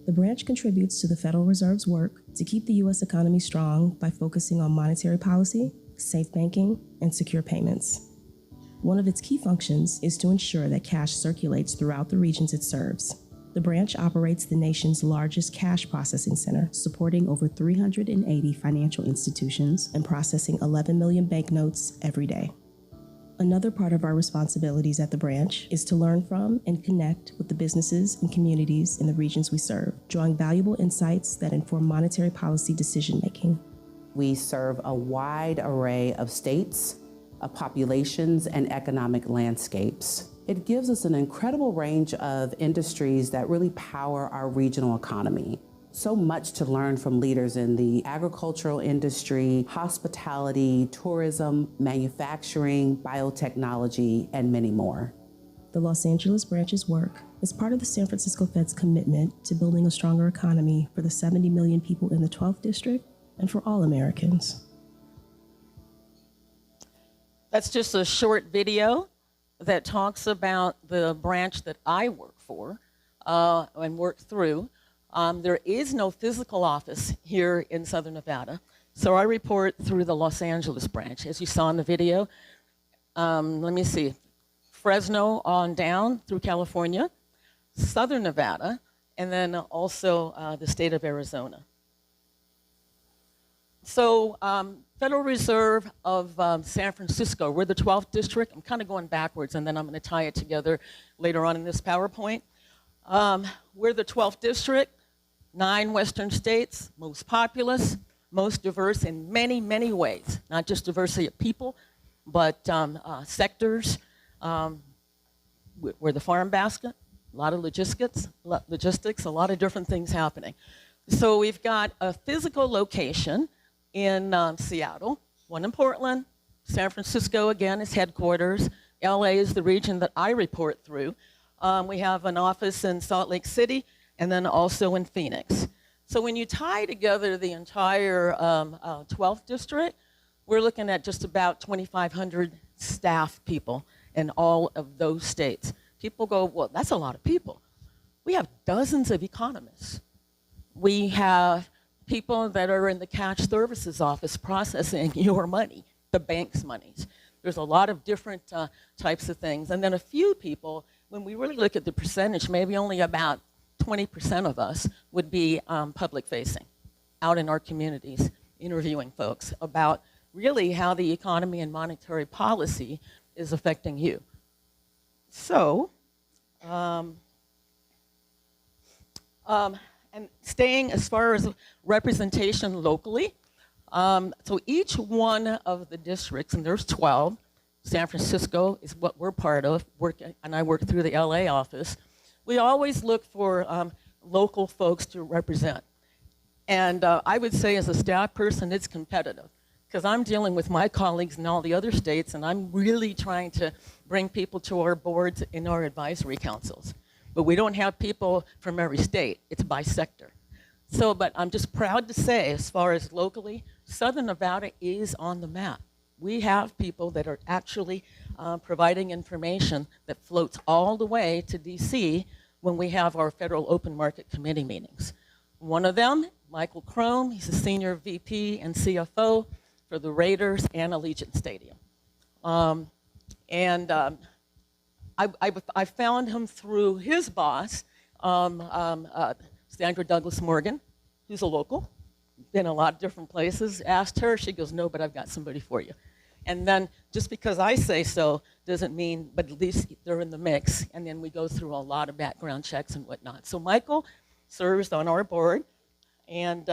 The branch contributes to the Federal Reserve's work to keep the U.S. economy strong by focusing on monetary policy, safe banking, and secure payments. One of its key functions is to ensure that cash circulates throughout the regions it serves. The branch operates the nation's largest cash processing center, supporting over 380 financial institutions and processing 11 million banknotes every day. Another part of our responsibilities at the branch is to learn from and connect with the businesses and communities in the regions we serve, drawing valuable insights that inform monetary policy decision-making. We serve a wide array of states, of populations, and economic landscapes. It gives us an incredible range of industries that really power our regional economy. So much to learn from leaders in the agricultural industry, hospitality, tourism, manufacturing, biotechnology, and many more. The Los Angeles branch's work is part of the San Francisco Fed's commitment to building a stronger economy for the 70 million people in the 12th District and for all Americans. That's just a short video that talks about the branch that I work for and work through. There is no physical office here in Southern Nevada, so I report through the Los Angeles branch. As you saw in the video, let me see, Fresno on down through California, Southern Nevada, and then also the state of Arizona. So Federal Reserve of San Francisco, we're the 12th district. I'm kind of going backwards, and then I'm going to tie it together later on in this PowerPoint. We're the 12th district, 9 western states, most populous, most diverse in many, many ways, not just diversity of people, but sectors. We're the farm basket, a lot of logistics, a lot of different things happening. So we've got a physical location in Seattle, one in Portland, San Francisco, again, is headquarters. LA is the region that I report through. We have an office in Salt Lake City, and then also in Phoenix. So when you tie together the entire 12th district, we're looking at just about 2,500 staff people in all of those states. People go, well, that's a lot of people. We have dozens of economists. We have people that are in the cash services office processing your money, the bank's monies. There's a lot of different types of things. And then a few people, when we really look at the percentage, maybe only about 20% of us would be public facing, out in our communities, interviewing folks about really how the economy and monetary policy is affecting you. So, and staying as far as representation locally, so each one of the districts, and there's 12, San Francisco is what we're part of, and I work through the LA office. We always look for local folks to represent. And I would say as a staff person, it's competitive, because I'm dealing with my colleagues in all the other states, and I'm really trying to bring people to our boards in our advisory councils. But we don't have people from every state, it's by sector. So, but I'm just proud to say, as far as locally, Southern Nevada is on the map. We have people that are actually providing information that floats all the way to DC when we have our Federal Open Market Committee meetings. One of them, Michael Chrome, he's a senior VP and CFO for the Raiders and Allegiant Stadium. I found him through his boss, Sandra Douglas Morgan, who's a local, been a lot of different places, asked her, she goes, no, but I've got somebody for you. And then just because I say so doesn't mean, but at least they're in the mix, and then we go through a lot of background checks and whatnot. So Michael serves on our board, and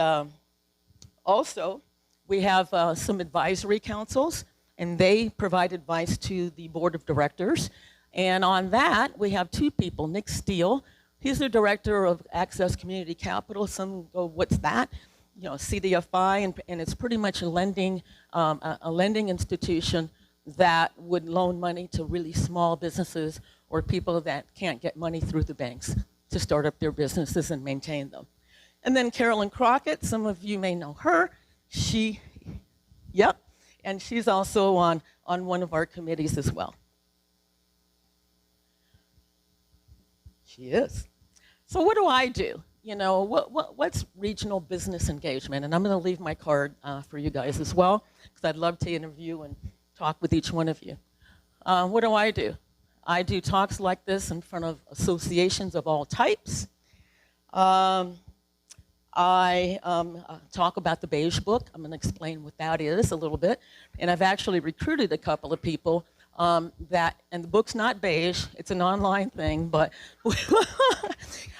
also we have some advisory councils, and they provide advice to the board of directors. And on that, we have 2 people, Nick Steele, he's the director of Access Community Capital. Some go, what's that? You know, CDFI, and it's pretty much a lending institution that would loan money to really small businesses or people that can't get money through the banks to start up their businesses and maintain them. And then Carolyn Crockett, some of you may know her. And she's also on one of our committees as well. She is. So what do I do? You know, what's regional business engagement? And I'm going to leave my card for you guys as well, because I'd love to interview and talk with each one of you. What do? I do talks like this in front of associations of all types. I talk about the Beige Book. I'm going to explain what that is a little bit. And I've actually recruited a couple of people and the book's not beige, it's an online thing, but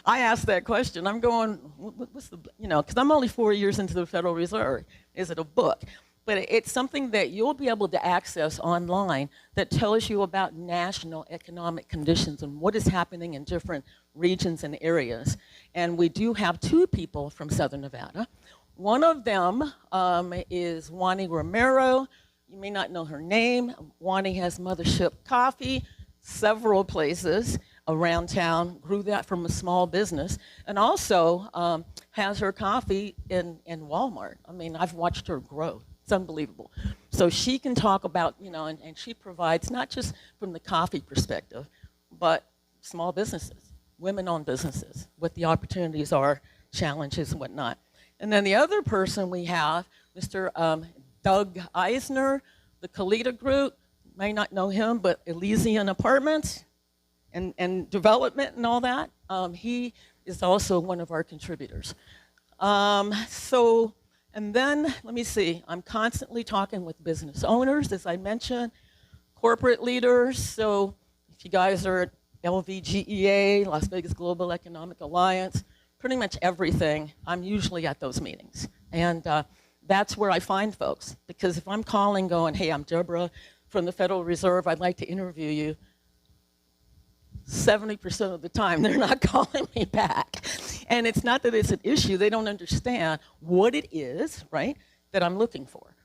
I asked that question. I'm going, what's the, you know, because I'm only 4 years into the Federal Reserve. Is it a book? But it's something that you'll be able to access online that tells you about national economic conditions and what is happening in different regions and areas. And we do have 2 people from Southern Nevada. One of them is Juani Romero. You may not know her name. Juani has Mothership Coffee, several places around town, grew that from a small business, and also has her coffee in Walmart. I mean, I've watched her grow. It's unbelievable. So she can talk about, you know, and she provides not just from the coffee perspective, but small businesses, women-owned businesses, what the opportunities are, challenges and whatnot. And then the other person we have, Mr. Doug Eisner, the Kalita Group, may not know him, but Elysian Apartments and development and all that. He is also one of our contributors. And then, let me see, I'm constantly talking with business owners, as I mentioned, corporate leaders. So if you guys are at LVGEA, Las Vegas Global Economic Alliance, pretty much everything, I'm usually at those meetings. And that's where I find folks. Because if I'm calling going, hey, I'm Deborah from the Federal Reserve, I'd like to interview you, 70% of the time, they're not calling me back. And it's not that it's an issue, they don't understand what it is, right, that I'm looking for.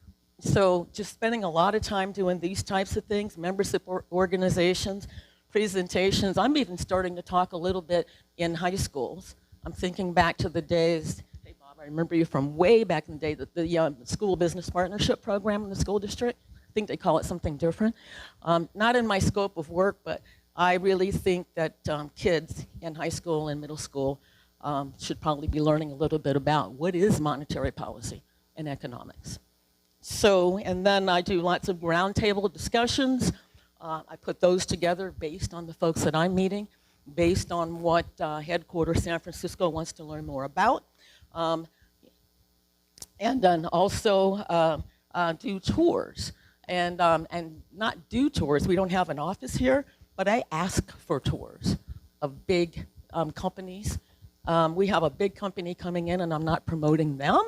So just spending a lot of time doing these types of things, membership organizations, presentations. I'm even starting to talk a little bit in high schools. I'm thinking back to the days, hey Bob, I remember you from way back in the day, the School Business Partnership Program in the school district. I think they call it something different. Not in my scope of work, but I really think that kids in high school and middle school should probably be learning a little bit about what is monetary policy and economics. So, and then I do lots of roundtable discussions. I put those together based on the folks that I'm meeting, based on what headquarters San Francisco wants to learn more about. And then also do tours. And not do tours, we don't have an office here, but I ask for tours of big companies. We have a big company coming in, and I'm not promoting them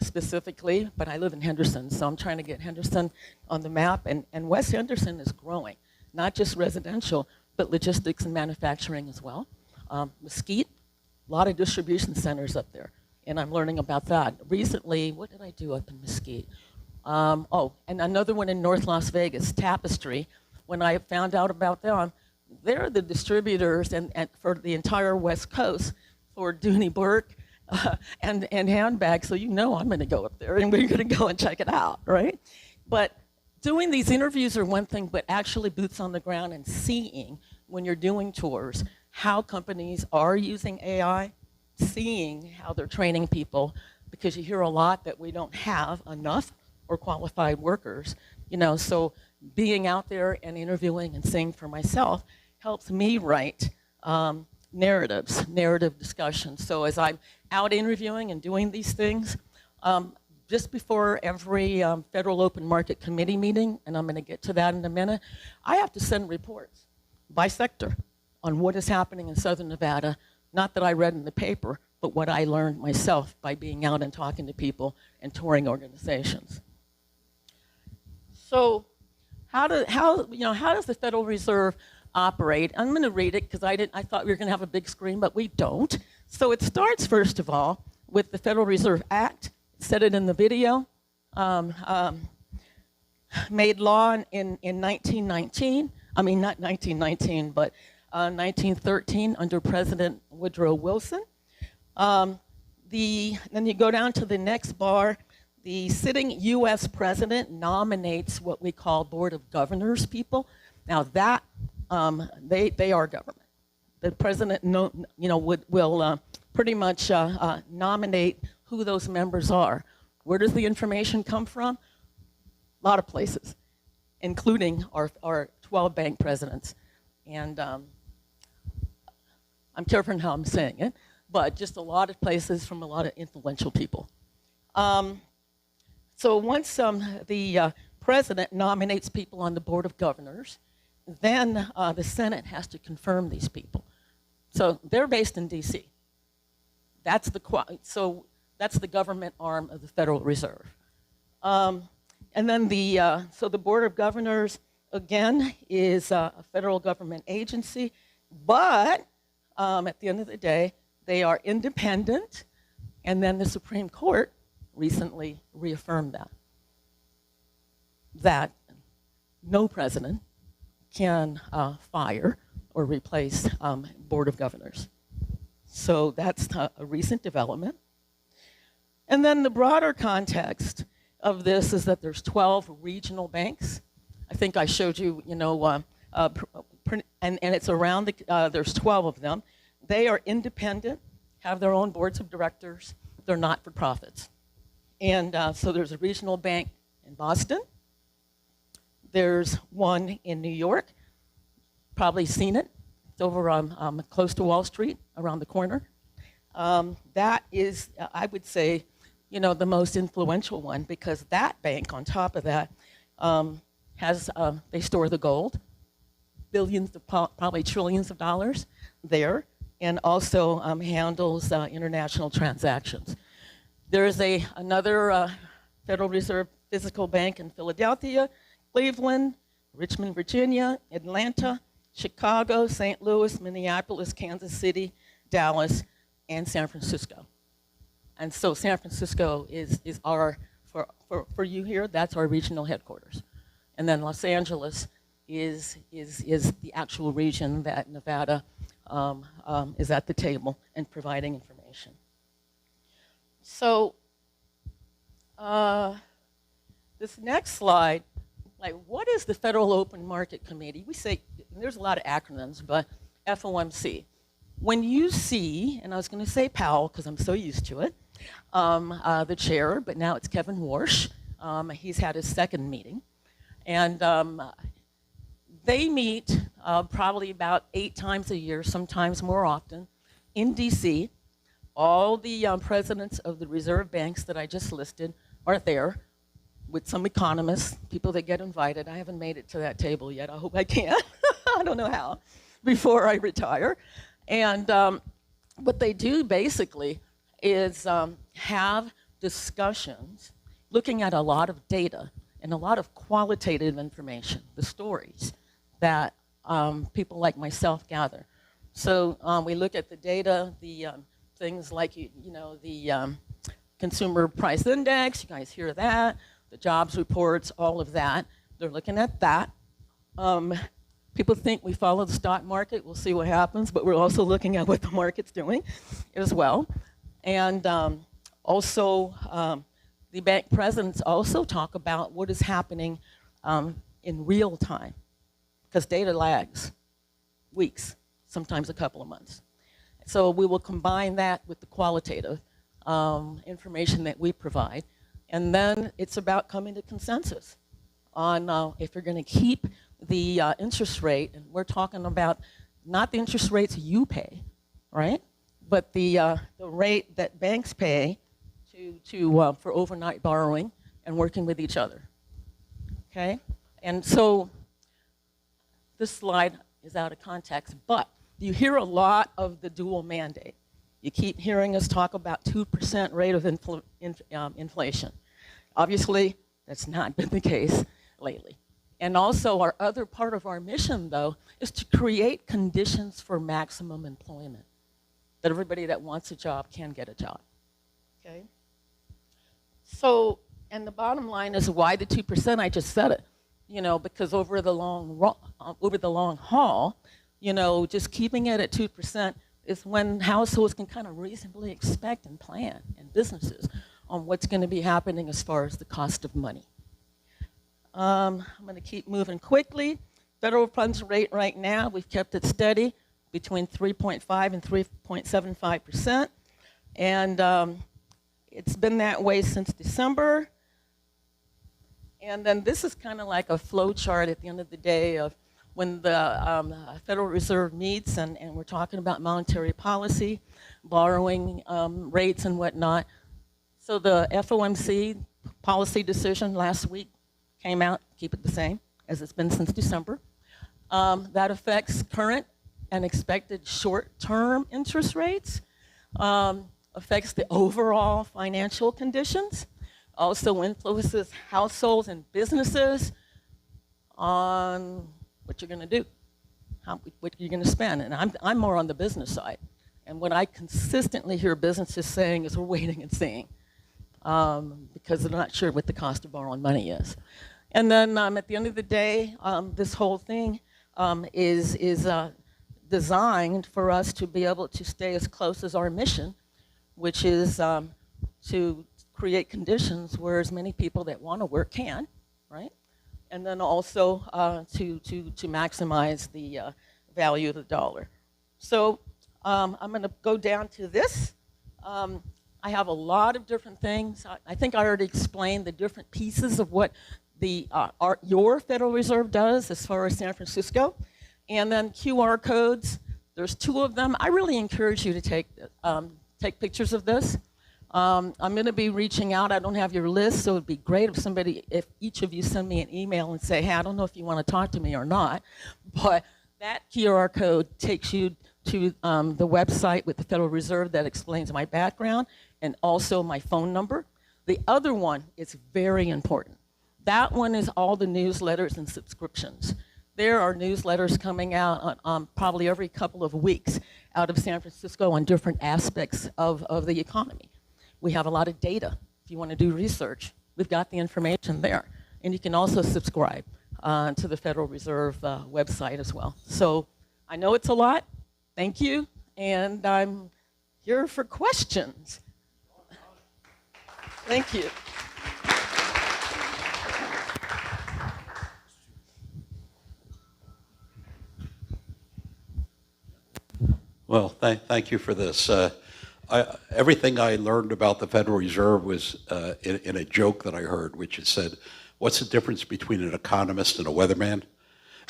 specifically, but I live in Henderson, so I'm trying to get Henderson on the map, and West Henderson is growing, not just residential, but logistics and manufacturing as well. Mesquite, a lot of distribution centers up there, and I'm learning about that. Recently, what did I do up in Mesquite? Oh, and another one in North Las Vegas, Tapestry. When I found out about them, they're the distributors and for the entire West Coast for Dooney Burke and handbags, so you know I'm going to go up there and we're going to go and check it out, right? But doing these interviews are one thing, but actually boots on the ground and seeing when you're doing tours how companies are using AI, seeing how they're training people, because you hear a lot that we don't have enough or qualified workers, you know, so being out there and interviewing and seeing for myself helps me write narrative discussions. So as I'm out interviewing and doing these things, just before every Federal Open Market Committee meeting, and I'm going to get to that in a minute, I have to send reports by sector on what is happening in Southern Nevada, not that I read in the paper, but what I learned myself by being out and talking to people and touring organizations. So how does the Federal Reserve operate? I'm going to read it because I thought we were going to have a big screen, but we don't. So it starts, first of all, with the Federal Reserve Act. Said it in the video. Made law in 1919. I mean, not 1919, but 1913 under President Woodrow Wilson. Then you go down to the next bar. The sitting U.S. president nominates what we call Board of Governors people. Now that, they are government. The president will pretty much nominate who those members are. Where does the information come from? A lot of places, including our 12 bank presidents. And I'm careful in how I'm saying it, but just a lot of places from a lot of influential people. So once the president nominates people on the Board of Governors, then the Senate has to confirm these people. So they're based in D.C. That's the government arm of the Federal Reserve. And then so the Board of Governors, again, is a federal government agency, but at the end of the day, they are independent, and then the Supreme Court recently reaffirmed that no president can fire or replace Board of Governors. So that's a recent development. And then the broader context of this is that there's 12 regional banks. I think I showed you, and it's around, there's 12 of them. They are independent, have their own boards of directors. They're not for profits. And so there's a regional bank in Boston. There's one in New York, probably seen it. It's over close to Wall Street, around the corner. That is, I would say, the most influential one, because that bank, on top of that, they store the gold, billions, probably trillions of dollars there, and also handles international transactions. There's another Federal Reserve physical bank in Philadelphia, Cleveland, Richmond, Virginia, Atlanta, Chicago, St. Louis, Minneapolis, Kansas City, Dallas, and San Francisco. And so San Francisco is our, for you here, that's our regional headquarters. And then Los Angeles is the actual region that Nevada is at the table and providing information. So this next slide, like, what is the Federal Open Market Committee? We say, there's a lot of acronyms, but FOMC. When you see, and I was going to say Powell because I'm so used to it, the chair, but now it's Kevin Warsh. He's had his second meeting. And they meet probably about 8 times a year, sometimes more often, in DC. All the presidents of the reserve banks that I just listed are there, with some economists, people that get invited. I haven't made it to that table yet. I hope I can. I don't know how, before I retire. And what they do basically is have discussions looking at a lot of data and a lot of qualitative information, the stories that people like myself gather. So we look at the data, the things like, the consumer price index, you guys hear that, the jobs reports, all of that. They're looking at that. People think we follow the stock market. We'll see what happens, but we're also looking at what the market's doing as well. And also, the bank presidents also talk about what is happening in real time, because data lags weeks, sometimes a couple of months. So we will combine that with the qualitative information that we provide. And then it's about coming to consensus on if you're going to keep the interest rate, and we're talking about not the interest rates you pay, right? But the rate that banks pay for overnight borrowing and working with each other, okay? And so this slide is out of context, but you hear a lot of the dual mandate. You keep hearing us talk about 2% rate of inflation. Obviously, that's not been the case lately. And also, our other part of our mission, though, is to create conditions for maximum employment, that everybody that wants a job can get a job, okay? So, and the bottom line is why the 2%, I just said it, because over the long haul, just keeping it at 2% is when households can kind of reasonably expect and plan, and businesses, on what's going to be happening as far as the cost of money. I'm going to keep moving quickly. Federal funds rate right now, we've kept it steady between 3.5 and 3.75%. And it's been that way since December. And then this is kind of like a flow chart at the end of the day of when the Federal Reserve meets and we're talking about monetary policy, borrowing rates and whatnot. So the FOMC policy decision last week came out, keep it the same as it's been since December. That affects current and expected short-term interest rates, affects the overall financial conditions, also influences households and businesses on what you're going to do, what you're going to spend. And I'm more on the business side. And what I consistently hear businesses saying is we're waiting and seeing, because they're not sure what the cost of borrowing money is. And then at the end of the day, this whole thing is designed for us to be able to stay as close as our mission, which is to create conditions where as many people that want to work can, right? And then also to maximize the value of the dollar. So I'm going to go down to this. I have a lot of different things. I think I already explained the different pieces of what your Federal Reserve does as far as San Francisco. And then QR codes, there's 2 of them. I really encourage you to take pictures of this. I'm going to be reaching out. I don't have your list, so it'd be great if each of you send me an email and say, hey, I don't know if you want to talk to me or not, but that QR code takes you to the website with the Federal Reserve that explains my background and also my phone number. The other one is very important. That one is all the newsletters and subscriptions. There are newsletters coming out on probably every couple of weeks out of San Francisco on different aspects of the economy. We have a lot of data. If you want to do research, we've got the information there. And you can also subscribe to the Federal Reserve website as well. So I know it's a lot. Thank you. And I'm here for questions. Thank you. Well, thank you for this. Everything I learned about the Federal Reserve was in a joke that I heard, which it said, what's the difference between an economist and a weatherman?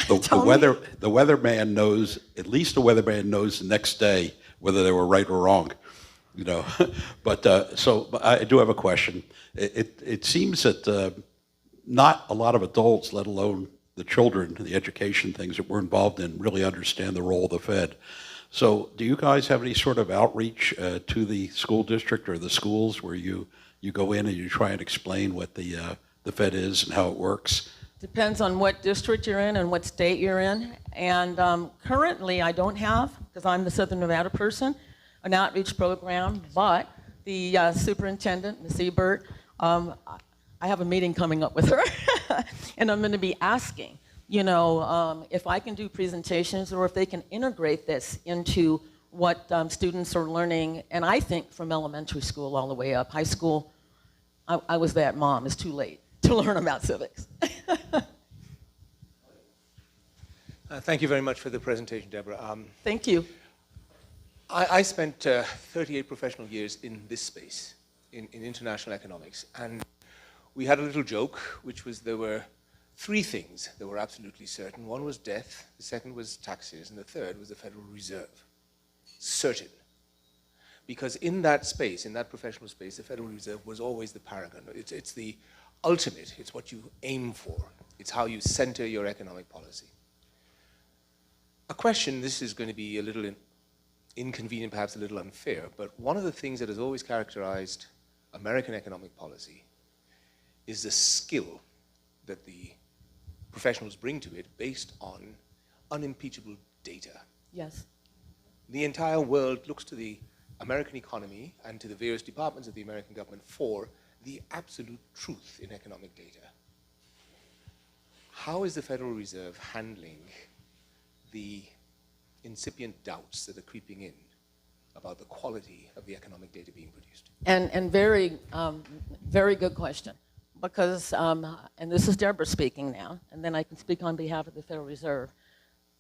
The weatherman knows, at least the weatherman knows the next day whether they were right or wrong, you know. But I do have a question. It seems that not a lot of adults, let alone the children, the education things that we're involved in, really understand the role of the Fed. So do you guys have any sort of outreach to the school district or the schools where you go in and you try and explain what the Fed is and how it works? Depends on what district you're in and what state you're in. And currently I don't have, because I'm the Southern Nevada person, an outreach program, but the superintendent, Ms. Ebert, I have a meeting coming up with her, and I'm going to be asking, you know, if I can do presentations or if they can integrate this into what students are learning, and I think from elementary school all the way up. High school, I was that mom, it's too late to learn about civics. Thank you very much for the presentation, Deborah. Thank you. I spent 38 professional years in this space, in international economics, and we had a little joke, which was there were 3 things that were absolutely certain. One was death, the second was taxes, and the third was the Federal Reserve. Certain. Because in that space, in that professional space, the Federal Reserve was always the paragon. It's the ultimate, it's what you aim for. It's how you center your economic policy. A question, this is going to be a little inconvenient, perhaps a little unfair, but one of the things that has always characterized American economic policy is the skill that the professionals bring to it based on unimpeachable data. Yes. The entire world looks to the American economy and to the various departments of the American government for the absolute truth in economic data. How is the Federal Reserve handling the incipient doubts that are creeping in about the quality of the economic data being produced? And very, very good question. Because, and this is Deborah speaking now, and then I can speak on behalf of the Federal Reserve.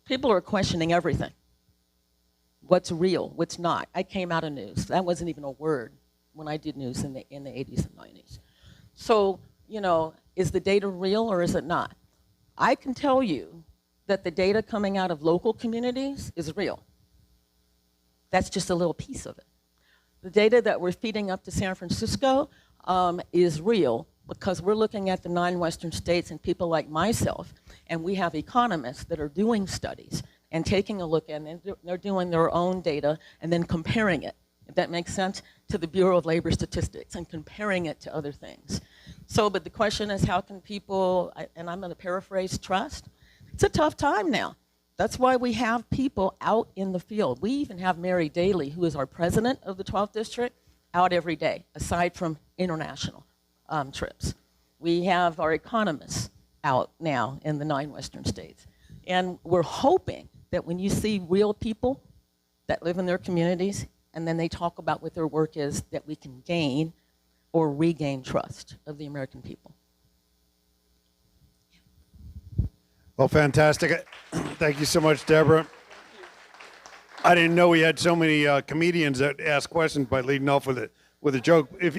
People are questioning everything. What's real, what's not. I came out of news. That wasn't even a word when I did news in the 80s and 90s. So, you know, is the data real or is it not? I can tell you that the data coming out of local communities is real. That's just a little piece of it. The data that we're feeding up to San Francisco is real, because we're looking at the 9 Western states and people like myself, and we have economists that are doing studies and taking a look at it, and they're doing their own data and then comparing it, if that makes sense, to the Bureau of Labor Statistics and comparing it to other things. So, but the question is, how can people, and I'm going to paraphrase, trust? It's a tough time now. That's why we have people out in the field. We even have Mary Daly, who is our president of the 12th District, out every day, aside from international trips. We have our economists out now in the 9 Western states. And we're hoping that when you see real people that live in their communities and then they talk about what their work is, that we can gain or regain trust of the American people. Well, fantastic. Thank you so much, Deborah. I didn't know we had so many comedians that ask questions by leading off with a joke. If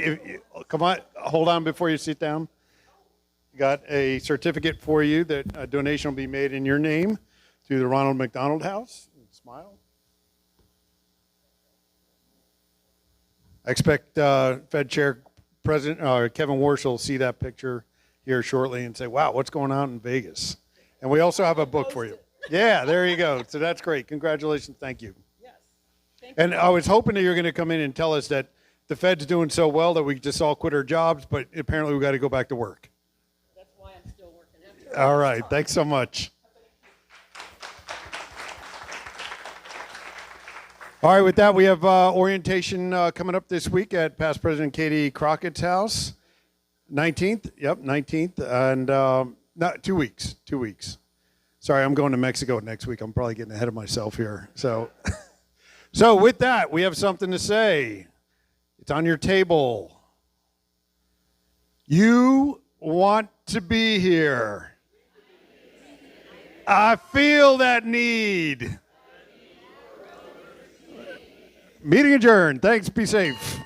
come on, hold on before you sit down. got a certificate for you that a donation will be made in your name through the Ronald McDonald House. Smile. I expect Fed Chair President Kevin Warsh will see that picture here shortly and say, wow, what's going on in Vegas? And we also have a book for you. Yeah, there you go. So that's great. Congratulations. Thank you. Yes. And I was hoping that you're going to come in and tell us that the Fed's doing so well that we just all quit our jobs, but apparently we got to go back to work. That's why I'm still working. All right. Thanks so much. All right, with that, we have orientation coming up this week at past President Katie Crockett's house. 19th, yep, 19th, and not 2 weeks, 2 weeks. Sorry, I'm going to Mexico next week. I'm probably getting ahead of myself here. So, so with that, we have something to say. It's on your table. You want to be here. I feel that need. Meeting adjourned. Thanks. Be safe.